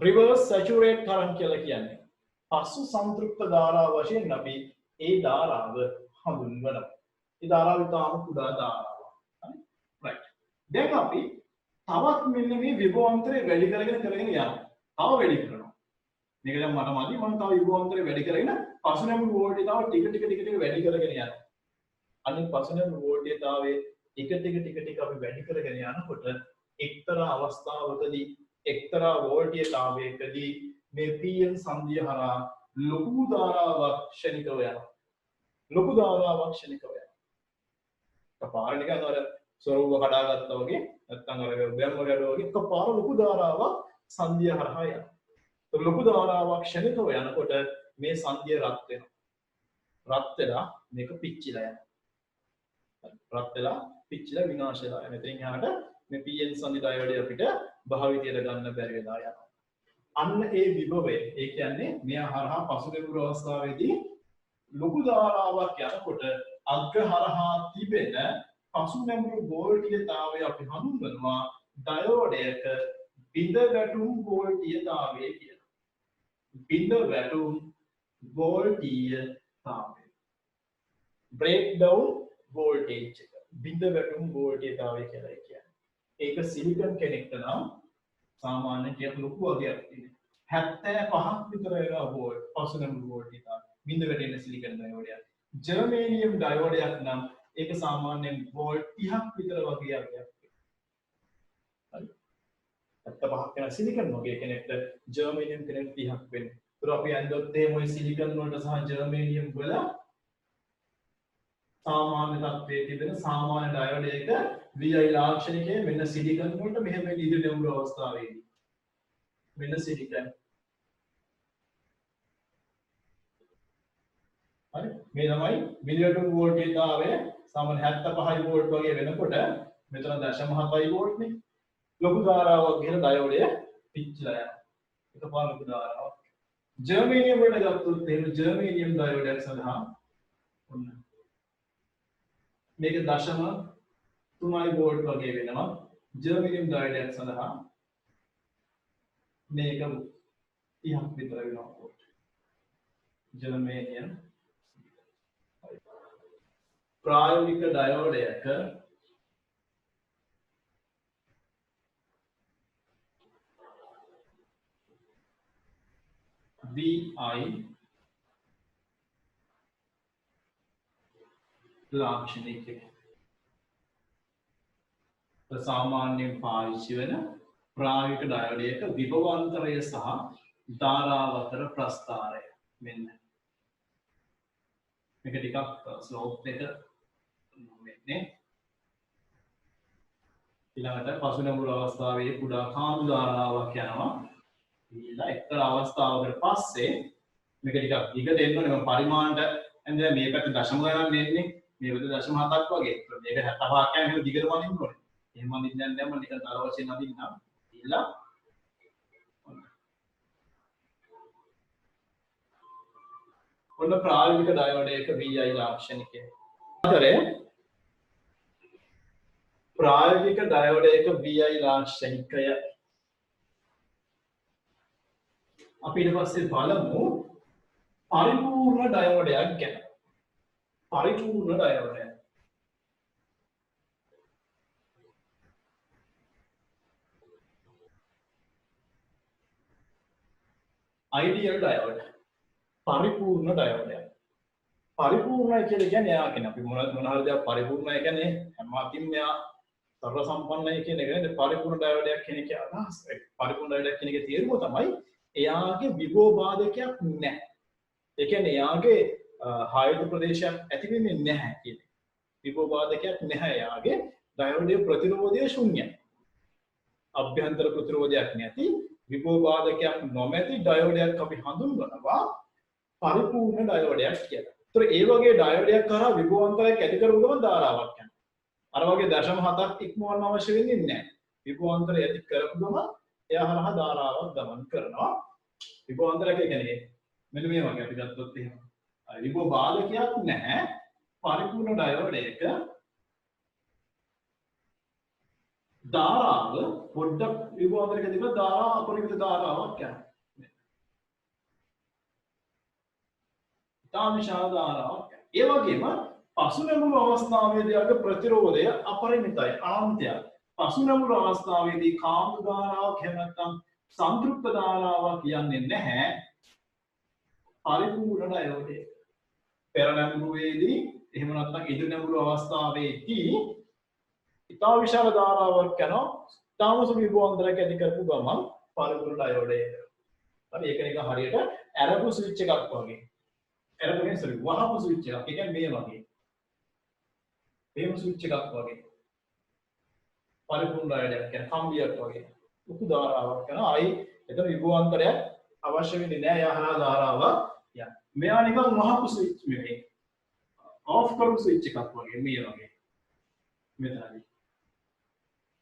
රිවර්ස් සැචුරේට් කරන්ට් කියලා කියන්නේ. පසු සංතෘප්ත ධාරාව වශයෙන් අපි ඒ ධාරාව හඳුන්වනවා. ඒ ධාරාව ඉතාම කුඩා ධාරාවක්. හරි? රයිට්. දැන් අපි තවත් මෙන්න මේ විභවාන්තරය වැඩි කරගෙන යනවා. තව වැඩි කරනවා. මේක දැන් මට මදි මම තව විභවාන්තරය වැඩි කරගෙන පසුනැඹුරු වෝල්ටේජ් තව ටික වැඩි කරගෙන යනවා. අනිත් පසුනැඹුරු වෝල්ටේජ්තාවයේ ටික අපි වැඩි කරගෙන යනකොට එක්තරා අවස්ථාවකදී එක්තරා වෝල්ටේජ්තාවයකදී මේ pn සංධිය හරහා ලොකු ධාරාවක් ක්ෂණිකව යනවා. ලොකු ධාරාවක් ක්ෂණිකව යනවා. කපාර නිකන් අර ස්වරූප කඩාගත්තා වගේ නැත්නම් අර බැම්ම ගැඩුවා වගේ කපාර ලොකු ධාරාවක් සංධිය හරහා යනවා. ඒ ලොකු ධාරාවක් ක්ෂණිකව යනකොට මේ සංධිය රත් වෙනවා. රත් වෙලා මේක පිච්චිලා යනවා. රත් වෙලා පිච්චිලා විනාශ වෙලා යනවා. එතනින් එහාට මේ pn සංධි ඩයෝඩය අපිට භාවිතයට ගන්න බැරි වෙලා යනවා. අන්න ඒ විභවය ඒ කියන්නේ මෙයා හරහා පසුනැඹුරු අවස්ථාවේදී ලොකු ධාරාවක් යනකොට අග්‍ර හරහා තිබෙන පසුනැඹුරු වෝල්ටීයතාවය අපි හඳුන්වනවා ඩයෝඩයක බිඳ වැටුම් වෝල්ටීයතාවය කියලා. බිඳ වැටුම් වෝල්ටීයතාවය. breakdown voltage එක. බිඳ වැටුම් වෝල්ටීයතාවය කියලා කියන්නේ. ඒක සිලිකන් කෙනෙක්ට නම් සාමාන්‍ය ටිකක් ලොකු වගේක් තියෙනවා. 75ක් විතර වෙනවා වෝල්ට් පසුනැඹුරු වෝල්ටීයතාවය. බිඳ වැටෙන සිලිකන් ඩයෝඩයක්. ජර්මේනියම් ඩයෝඩයක් නම් ඒක සාමාන්‍යයෙන් වෝල්ට් 30ක් විතර වගේ අගයක්. හරි. 75ක් වෙන සිලිකන් වගේ කෙනෙක්ට ජර්මේනියම් කෙනෙක් 30ක් වෙන්නේ. ඒතර අපි අන්දොත් මේ සිලිකන් වලට සහ ජර්මේනියම් වල සාමාන්‍ය තත්ත්වයේ තිබෙන සාමාන්‍ය ඩයෝඩයක Vi ලාක්ෂණිකයේ මෙන්න සිලිකන් වලට මෙහෙම ඉදිරි දෙමුළු අවස්ථාවේදී මෙන්න සිලිකන් හරි මේ තමයි මිලිවැටුම් වෝල්ටේජ්තාවය සාමාන්‍ය 75 වෝල්ට් වගේ වෙනකොට මෙතන 0.7 වෝල්ට් නේ ලොකු ධාරාවක් ගිහලා ඩයෝඩය පිච්චිලා යනවා එකපාර ලොකු ධාරාවක් ජර්මේනියම් වලට ගත්තොත් එහෙම ජර්මේනියම් ඩයෝඩයක් සඳහා ඔන්න මේක 0.3 වෝල්ට් වගේ වෙනවා ජර්මේනියම් ඩයෝඩයක් සඳහා මේක 30ක් විතර වෙනවා වෝල්ට් ජර්මේනියම් ප්‍රායෝගික ඩයෝඩයක Vi ලාක්ෂණික සාමාන්‍යයෙන් පාවිච්චි වෙන ප්‍රායෝගික ඩයෝඩයක විභවාන්තරය සහ ධාරාව අතර ප්‍රස්ථාරය මෙන්න මේක ටිකක් ස්ලෝප් එක වෙන්නේ ඊළඟට පසුනැඹුරු අවස්ථාවේ කුඩා කාන්දු ධාරාවක් යනවා ඊළඟ එක්තරා අවස්ථාවකට පස්සේ මේක ටිකක් දිගට එන්න ඕනේ මම පරිමාණයට එන්ද මේ පැත්ත දශම ගණන් එන්නේ මේ පැත්ත 0.7ක් වගේ මේක 75ක් යන එක දිගට වදින්න ඕනේ එහෙම වදින්න යන්න මම නිකන් තර වශයෙන් අදින්නම් ඊළඟ ඔන්න ප්‍රායෝගික ඩයෝඩයක Vi ලාක්ෂණිකය. අතරේ ප්‍රායෝගික ඩයෝඩයක Vi ලාක්ෂණිකය අපි ඊට පස්සේ බලමු පරිපූර්ණ ඩයෝඩයක් ගැන. පරිපූර්ණ ඩයෝඩය. Ideal diode. පරිපූර්ණ ඩයෝඩයක්. පරිපූර්ණයි කියලා කියන්නේ එයා කියන අපි මොන හරි දෙයක් පරිපූර්ණයි කියන්නේ හැම අතින්ම එයා සර්ව සම්පන්නයි කියන එක නේද? පරිපූර්ණ ඩයෝඩයක් කියන එක අදහස්. පරිපූර්ණ ඩයෝඩයක් කියන එකේ තේරුම තමයි එයාගේ විභව බාධකයක් නැහැ. ඒ කියන්නේ එයාගේ හායුධ ප්‍රදේශයක් ඇති වෙන්නේ නැහැ කියන්නේ. විභව බාධකයක් නැහැ එයාගේ. ඩයෝඩයේ ප්‍රතිරෝධය ශුන්‍යයි. අභ්‍යන්තර ප්‍රතිරෝධයක් නැති විභව බාධකයක් නොමැති ඩයෝඩයක් අපි හඳුන්වනවා පරිපූර්ණ ඩයෝඩයක් කියලා. ඒතර ඒ වගේ ඩයෝඩයක් කරා විභවාන්තරයක් ඇති කරපු ගමන් ධාරාවක් යනවා. අර වගේ 0.7ක් ඉක්මවන්න අවශ්‍ය වෙන්නේ නැහැ. විභවාන්තරය ඇති කරපු ගමන් එයා හරහා ධාරාවක් ගමන් කරනවා. විභවාන්තරයක් කියන්නේ මෙන්න මේ වගේ අපි ගත්තොත් එහෙම. විභව බාධකයක් නැහැ. පරිපූර්ණ ඩයෝඩයක ධාරාව පොඩ්ඩක් විභවාන්තරයක තිබ්බ ධාරාව අපරිමිත ධාරාවක් යනවා. විශාල ධාරාවක්. ඒ වගේම පසුනැමුණු අවස්ථාවේදී අග ප්‍රතිරෝධය අපරිමිතයි අනන්තයි. පසුනැමුණු අවස්ථාවේදී කාන්දු ධාරාවක් එහෙම නැත්නම් සංතෘප්ත ධාරාවක් කියන්නේ නැහැ. පරිපූර්ණ ඩයෝඩය. පෙර නැමුණුවේදී එහෙම නැත්නම් ඉදිරි නැමුණු අවස්ථාවේදී ඉතා විශාල ධාරාවක් යනවා. තාම සුළු විභවාන්තරයක් ඇති කරපු ගමන් පරිපූර්ණ ඩයෝඩය. හරි ඒක නිකන් හරියට ඇරපු ස්විච් එකක් වගේ. එරපෙන් සරි වහපු ස්විච් එකක්. ඒ කියන්නේ මේ වගේ. මේම ස්විච් එකක් වගේ. පරිපූර්ණ ඩයෝඩයක් කියන්නේ කම්බියක් වගේ. උකු ධාරාවක් යනවා. ආයි එතන විභවාන්තරයක් අවශ්‍ය වෙන්නේ නැහැ. යහනා ධාරාවක් යන. මෙයා නිකන් වහපු ස්විච් එකේ. ඔෆ් කරපු ස්විච් එකක් වගේ මේ වගේ. මෙතනදී.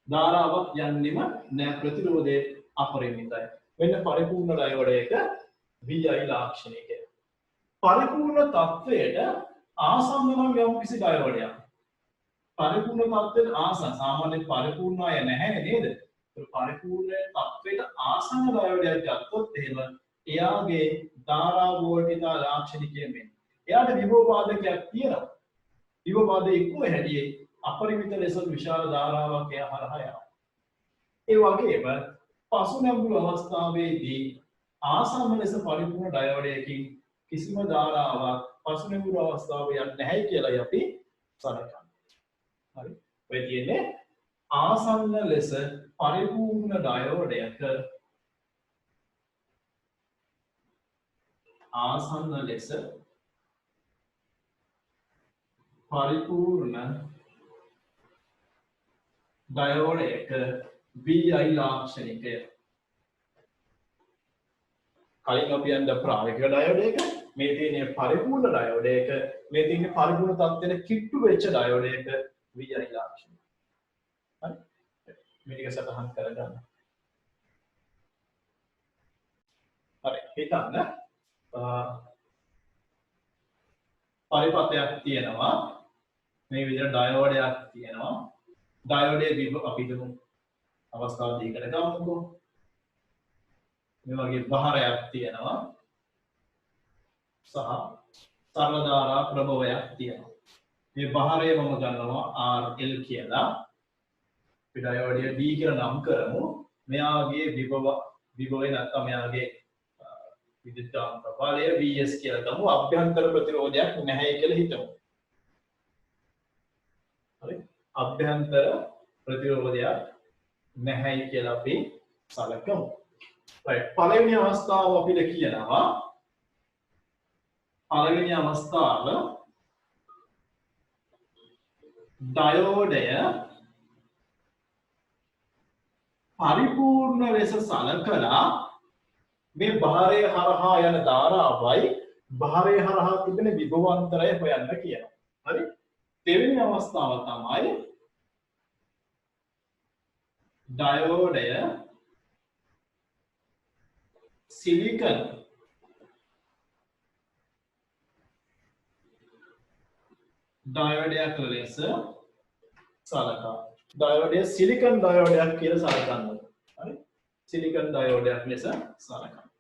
ධාරාවක් යන්නෙම නැහැ ප්‍රතිරෝධයේ අපරිමිතයි. වෙන පරිපූර්ණ ඩයෝඩයක VI ලාක්ෂණිකය. පරිපූර්ණ තත්වයට ආසන්න නම් යම් කිසි ඩයෝඩයක්. පරිපූර්ණ තත්වයට ආසන්න සාමාන්‍ය පරිපූර්ණ අය නැහැ නේද? ඒ පරිපූර්ණ තත්වයට ආසන්න ඩයෝඩයක් ගත්තොත් එහෙම එයාගේ ධාරා වෝල්ටේජ ලාක්ෂණිකය මෙන්න. එයාට විභව බාධකයක් තියෙනවා. විභව බාධක ඉක්ම හැටියේ අපරිමිත ලෙස විශාල ධාරාවක් එයා හරහා යනවා. ඒ වගේම පසුනැමුණු අවස්ථාවේදී ආසන්න ලෙස පරිපූර්ණ ඩයෝඩයකින් කිසිම ධාරාවක් පසුනැමුණු අවස්ථාවේ යන්නේ නැහැ කියලායි අපි සලකන්නේ. හරි. ඔය කියන්නේ ආසන්න ලෙස පරිපූර්ණ ඩයෝඩයක ආසන්න ලෙස පරිපූර්ණ ඩයෝඩයක VI ලාක්ෂණිකය. කලින් අපි යන්න ප්‍රායෝගික ඩයෝඩයක මේ තියෙන පරිපූර්ණ ඩයෝඩයක මේ තියෙන පරිපූර්ණ තත්ත්වයට කිට්ටු වෙච්ච ඩයෝඩයක VI ලාක්ෂණය. හරි. මේ ටික සටහන් කරගන්න. හරි. හිතන්න පරිපථයක් තියෙනවා. මේ විදිහට ඩයෝඩයක් තියෙනවා. ඩයෝඩයේ විභව අපි හිතමු අවස්ථාව දෙකකට ගමුකෝ. මේ වගේ බහරයක් තියෙනවා සහ සරල ධාරා ප්‍රභවයක් තියෙනවා. මේ බහරය මම ගන්නවා RL කියලා. අපි ඩයෝඩය D කියලා නම් කරමු. මෙයාගේ විභවය නැත්නම් මෙයාගේ විද්‍යුත්කාන්ත බලය VS කියලා ගමු. අභ්‍යන්තර ප්‍රතිරෝධයක් නැහැ කියලා හිතමු. හරි. අභ්‍යන්තර ප්‍රතිරෝධයක් නැහැ කියලා අපි සලකමු. right. පළවෙනි අවස්ථාව අපිට කියනවා පළවෙනි අවස්ථාව ඩයෝඩය පරිපූර්ණ ලෙස සලකලා මේ භාරය හරහා යන ධාරාවයි භාරය හරහා තිබෙන විභවාන්තරය හොයන්න කියනවා. හරි. දෙවෙනි අවස්ථාව තමයි ඩයෝඩය සිලිකන් ඩයෝඩයක් ලෙස සලකා. ඩයෝඩය සිලිකන් ඩයෝඩයක් කියලා සලකන්න. හරි. සිලිකන් ඩයෝඩයක් ලෙස සලකන්න.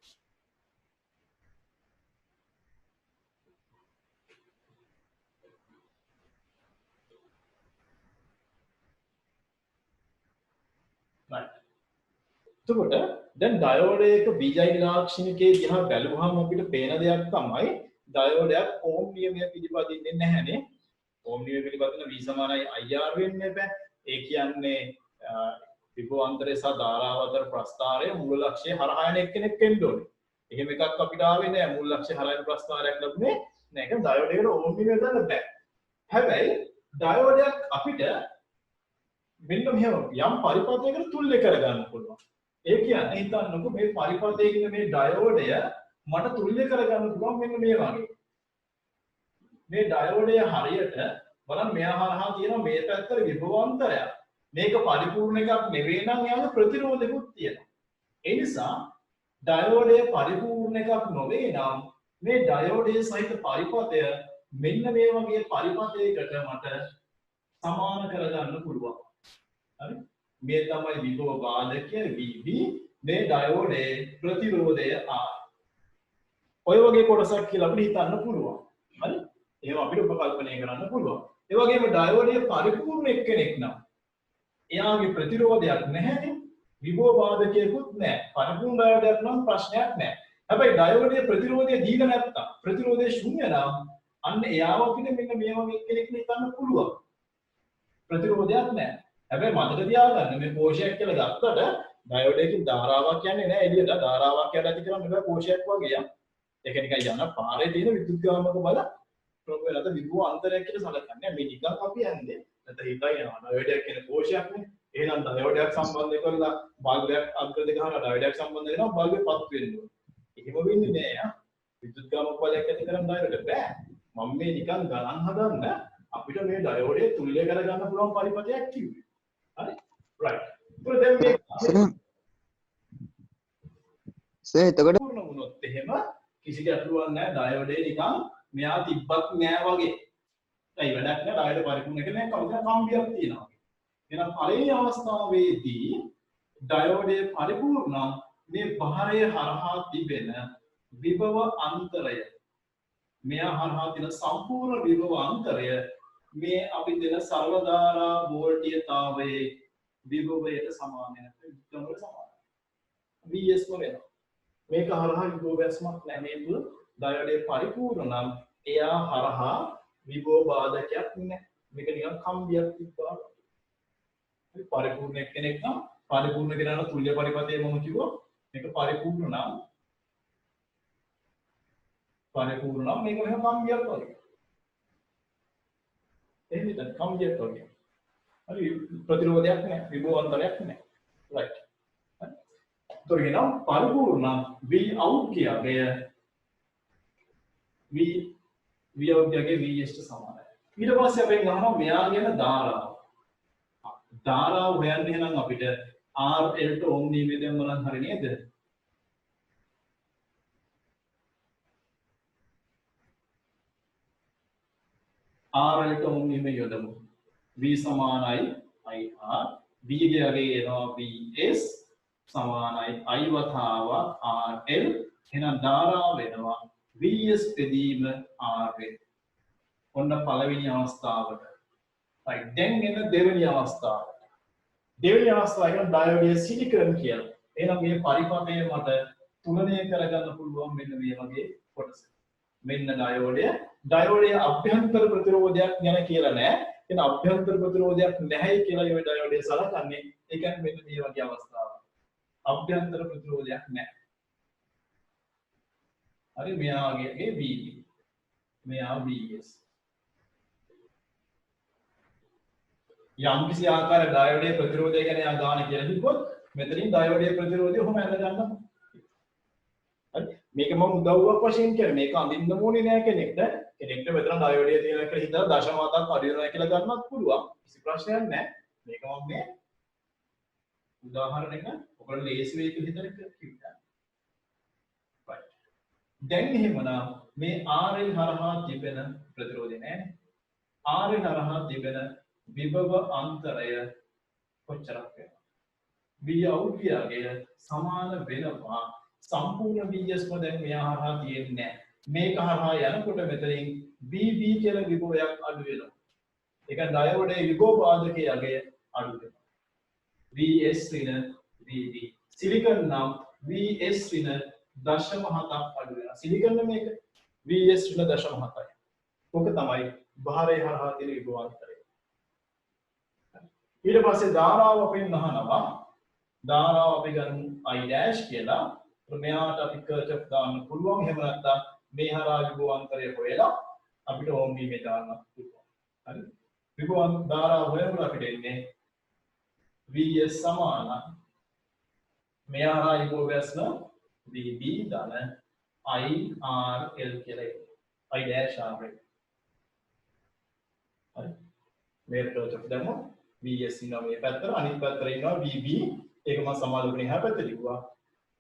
right. එතකොට දැන් ඩයෝඩයක බීජයින ලාක්ෂණිකයේ දිහා බැලුවහම අපිට පේන දෙයක් තමයි ඩයෝඩයක් ඕම් නියමය පිළිපදින්නේ නැහැනේ. ඕම් නියමය පිළිපදින V = IR වෙන්නේ බෑ. ඒ කියන්නේ විභවාන්තරය සහ ධාරාව අතර ප්‍රස්ථාරය මූල ලක්ෂ්‍යය හරහා යන එක්කෙනෙක් වෙන්න ඕනේ. එහෙම එකක් අපිට ආවේ නෑ. මූල ලක්ෂ්‍යය හරහා යන ප්‍රස්ථාරයක් ලැබුණේ නෑ. ඒක ඩයෝඩයකට ඕම් නියමය දාන්න බෑ. හැබැයි ඩයෝඩයක් අපිට මෙන්න මෙහෙම යම් පරිපථයකට තුල්‍ය කරගන්න පුළුවන්. ඒ කියන්නේ හිතන්නකො මේ පරිපථයේ ඉන්න මේ ඩයෝඩය මට තුල්‍ය කරගන්න පුළුවන් මෙන්න මේ වගේ. මේ ඩයෝඩය හරියට බලන්න මෙයා හරහා තියෙන මේ පැත්තට විභවාන්තරයක්. මේක පරිපූර්ණ එකක් නෙවෙයි නම් යාගේ ප්‍රතිරෝධකුත් තියෙනවා. ඒ නිසා ඩයෝඩය පරිපූර්ණ එකක් නොවේ නම් මේ ඩයෝඩයේ සහිත පරිපථය මෙන්න මේ වගේ පරිපථයකට මට සමාන කරගන්න පුළුවන්. හරි? මේ තමයි විභව බාධකය VB, මේ ඩයෝඩයේ ප්‍රතිරෝධය R. ඔය වගේ කොටසක් කියලා අපිට හිතන්න පුළුවන්. හරි? එහෙම අපිට උපකල්පනය කරන්න පුළුවන්. ඒ වගේම ඩයෝඩයේ පරිපූර්ණ එක්කෙනෙක් නම් එයාගේ ප්‍රතිරෝධයක් නැහැනේ. විභව බාධකයකුත් නැහැ. පරිපූර්ණ ඩයෝඩයක් නම් ප්‍රශ්නයක් නැහැ. හැබැයි ඩයෝඩයේ ප්‍රතිරෝධය දීලා නැත්තම් ප්‍රතිරෝධය ශූන්‍ය නම් අන්න එයාව අපිට මෙන්න මේ වගේ කෙනෙක් හිතන්න පුළුවන්. ප්‍රතිරෝධයක් නැහැ. හැබැයි මතක තියාගන්න මේ කෝෂයක් කියලා ගත්තට ඩයෝඩයකින් ධාරාවක් යන්නේ නැහැ එළියට. ධාරාවක් යට ඇති කරන්නේ බෑ කෝෂයක් වගේ යන. ඒක නිකන් යන පාරේ තියෙන විදුලියමක බල ප්‍රොපෙලරට විභව අන්තරයක් කියලා සලකන්නේ. මේ නිකන් අපි යන්නේ නැත්නම් හිතයි යනවා. ඩයෝඩයක් කියන කෝෂයක් නේ. එහෙනම් ඩයෝඩයක් සම්බන්ධ කරලා බල්බයක් අග්‍ර දෙක හරහා ඩයෝඩයක් සම්බන්ධ වෙනවා බල්බේ පත් වෙන්න ඕනේ. එහෙම වෙන්නේ නෑ යා. විදුලියමක බලයක් ඇති කරන් ඩයෝඩයට බෑ. මම මේ නිකන් ගණන් හදන්න අපිට මේ ඩයෝඩය තුල්‍ය කරගන්න පුළුවන් පරිපථයක් කිව්වේ. හරි? right. ඒක දැන් මේ සර් එතකොට පූර්ණ වුණොත් එහෙම කිසි ගැටලුවක් නැහැ ඩයෝඩේ නිකන් මෙයා තිබ්බත් නෑ වගේ. ඒයි වැඩක් නෑ ඩයෝඩ පරිපූර්ණ එක නෑ කවුද කම්බියක් තියෙනවා. එහෙනම් පළවෙනි අවස්ථාවේදී ඩයෝඩේ පරිපූර්ණ මේ භාරය හරහා තිබෙන විභව අන්තරය මෙයා හරහා තියෙන සම්පූර්ණ විභව අන්තරය මේ අපි දෙන සරල ධාරා වෝල්ටීයතාවයේ විභවයට සමාන වෙනවා. විභවයට සමාන. Vs වෙනවා. මේක හරහා විභව වැස්මක් නැහැ. මේ තුල ඩයෝඩේ පරිපූර්ණ නම් එයා හරහා විභව බාධකයක් නැහැ. මේක නිකන් කම්බියක් තිබ්බා. මේ පරිපූර්ණ කෙනෙක් නම් පරිපූර්ණ කෙනාට තුල්‍ය පරිපථය මොන කිව්වොත් මේක පරිපූර්ණ නම් මේක මෙහෙම කම්බියක් වගේ. එහෙනම් කම්බියක් වගේ. හරි ප්‍රතිරෝධයක් නැහැ. විභව අන්තරයක් නැහැ. right. එතකොට පරිපූර්ණ V out කියන්නේ V out කියන්නේ Vs ට සමානයි. ඊට පස්සේ අපෙන් අහනවා මෙයා කියන ධාරාව. ධාරාව හොයන්න එහෙනම් අපිට RL ට ඕම් නියමය දෙන්න නම් හරි නේද? RL ට ඕම් නියමය යොදමු. V සමානයි IR, V ගේ එනවා Vs සමානයි I වතාවක් RL. එහෙනම් ධාරාව වෙනවා Vs බෙදීම RL. ඔන්න පළවෙනි අවස්ථාවට. right. දැන් එන දෙවෙනි අවස්ථාව. දෙවෙනි අවස්ථාව කියන ඩයෝඩයේ සිලිකන් කියලා. එහෙනම් මේ පරිපථය මට තුලනය කරගන්න පුළුවන් මෙන්න මේ වගේ කොටස. මෙන්න ඩයෝඩයේ අභ්‍යන්තර ප්‍රතිරෝධයක් ගැන කියලා නෑ. එන අභ්‍යන්තර ප්‍රතිරෝධයක් නැහැ කියලා මේ ඩයෝඩයේ සලකන්නේ. ඒ කියන්නේ මෙන්න මේ වගේ අවස්ථාවක්. අභ්‍යන්තර ප්‍රතිරෝධයක් නැහැ. හරි මෙයාගේ VB. මෙයා VS. යම් කිසි ආකාර ඩයෝඩයේ ප්‍රතිරෝධය ගැන යා ගන්න කියලා කිව්වොත් මෙතනින් ඩයෝඩයේ ප්‍රතිරෝධය කොහොම ඇඳ ගන්නවා? හරි මේක මම උදව්වක් වශයෙන් කියන්නේ මේක අඳින්න ඕනේ නෑ කෙනෙක්ට. කෙනෙක්ට මෙතන ඩයෝඩයේ තියෙනවා කියලා හිතලා දශම මතක් අඩු වෙනවා කියලා ගන්නත් පුළුවන්. කිසි ප්‍රශ්නයක් නෑ. මේක මම මේ උදාහරණයක ඔයගොල්ලෝ ලේසි වෙයි කියලා හිතන එක කිව්වා. right. දැන් එහෙමනම් මේ RL හරහා තිබෙන ප්‍රතිරෝධය නෑනේ. RL හරහා තිබෙන විභව අන්තරය කොච්චරක් වෙනවද? V out ගේ සමාන වෙනවා සම්පූර්ණ Vs ම දැන් මෙයා හරහා තියෙන්නේ නැහැ. මේක හරහා යනකොට මෙතනින් VB කියලා විභවයක් අඩු වෙනවා. ඒක ඩයෝඩයේ විභව බාධකයේ අගය අඩු වෙනවා. Vs ඍණ VB සිලිකන් නම් VS ඍණ 0.7ක් අඩු වෙනවා. සිලිකන් මේක VS ඍණ 0.7යි. ඔක තමයි භාරය හරහා තියෙන විභවාන්තරය. ඊට පස්සේ ධාරාව අපෙන් අහනවා. ධාරාව අපි ගමු I' කියලා. මෙයාට අපි කර්චෆ් දාන්න පුළුවන්. එහෙම නැත්නම් මේ හරහා විභවාන්තරය හොයලා අපිට ඕම් වීමේ දාන්න පුළුවන්. හරි. විභවාන් ධාරාව හොයනකොට අපිට එන්නේ VS සමාන මෙයා හරහා විභවයස්න VB ධන IRL කියලා එන්නේ. I' හරි මේ කර්චෆ් දැම්මොත් VS ඉන්නවා මේ පැත්තට අනිත් පැත්තට ඉන්නවා VB ඒක මම සමාලෝකනේ එහා පැත්තට ලිව්වා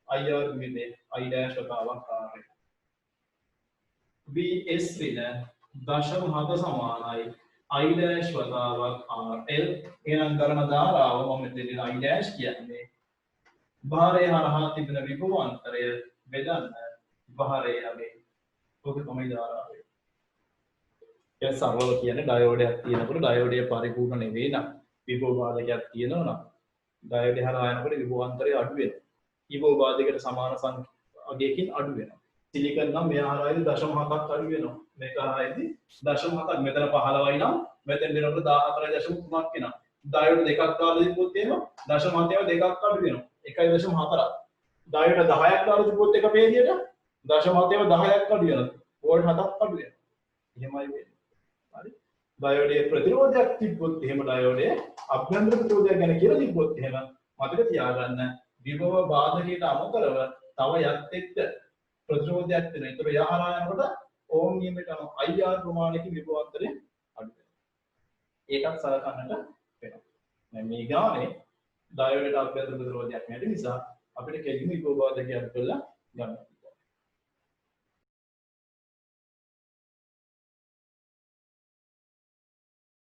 IR මෙතේ I' වතාවක් R VS ඍණ 0.7 සමානයි I' වතාවක් RL එහෙනම් කරන ධාරාව මම මෙතන I' කියන්නේ භාරය හරහා තිබෙන විභවාන්තරය බෙදන්න භාරය හැබැයි ඔක තමයි ධාරාව. ඒ සරලව කියන්නේ ඩයෝඩයක් තියෙනකොට ඩයෝඩය පරිපූර්ණ නෙවෙයි නම් විභව බාධකයක් තියෙනවා නම් ඩයෝඩය හරහා යනකොට විභවාන්තරය අඩු වෙනවා. විභව බාධකයට සමාන සංඛ්‍යාවකින් අඩු වෙනවා. සිලිකන් නම් මෙහා හරහාදී 0.7ක් අඩු වෙනවා. මේක හරහාදී 0.7ක් මෙතන 15යි නම් මෙතෙන් දෙනකොට 14.3ක් වෙනවා. ඩයෝඩ දෙකක් දාලා තිබ්බොත් එහෙම 0.7 දෙකක් අඩු වෙනවා. 1.4ක්. ඩයෝඩ 10ක් දාලා තිබ්බොත් එක පේදියට 0.7 10ක් අඩු වෙනවා. වෝල්ට් 7ක් අඩු වෙනවා. එහෙමයි වෙන්නේ. හරි ඩයෝඩයේ ප්‍රතිරෝධයක් තිබ්බොත් එහෙම ඩයෝඩයේ අභ්‍යන්තර ප්‍රතිරෝධයක් ගැන කියලා තිබ්බොත් එහෙම මතක තියාගන්න විභව බාධකයට අමතරව තව යත් එක්ක ප්‍රතිරෝධයක් තියෙනවා. ඒතර යහරා යනකොට ඕම් නියමයට IR ප්‍රමාණයකින් විභවාන්තරය අඩු වෙනවා. ඒකත් සලකන්නට වෙනවා. දැන් මේ ගානේ ඩයෝඩයට අභ්‍යන්තර ප්‍රතිරෝධයක් නැති නිසා අපිට කෙලින්ම විභව බාධකයක් අඩු කරලා ගන්න.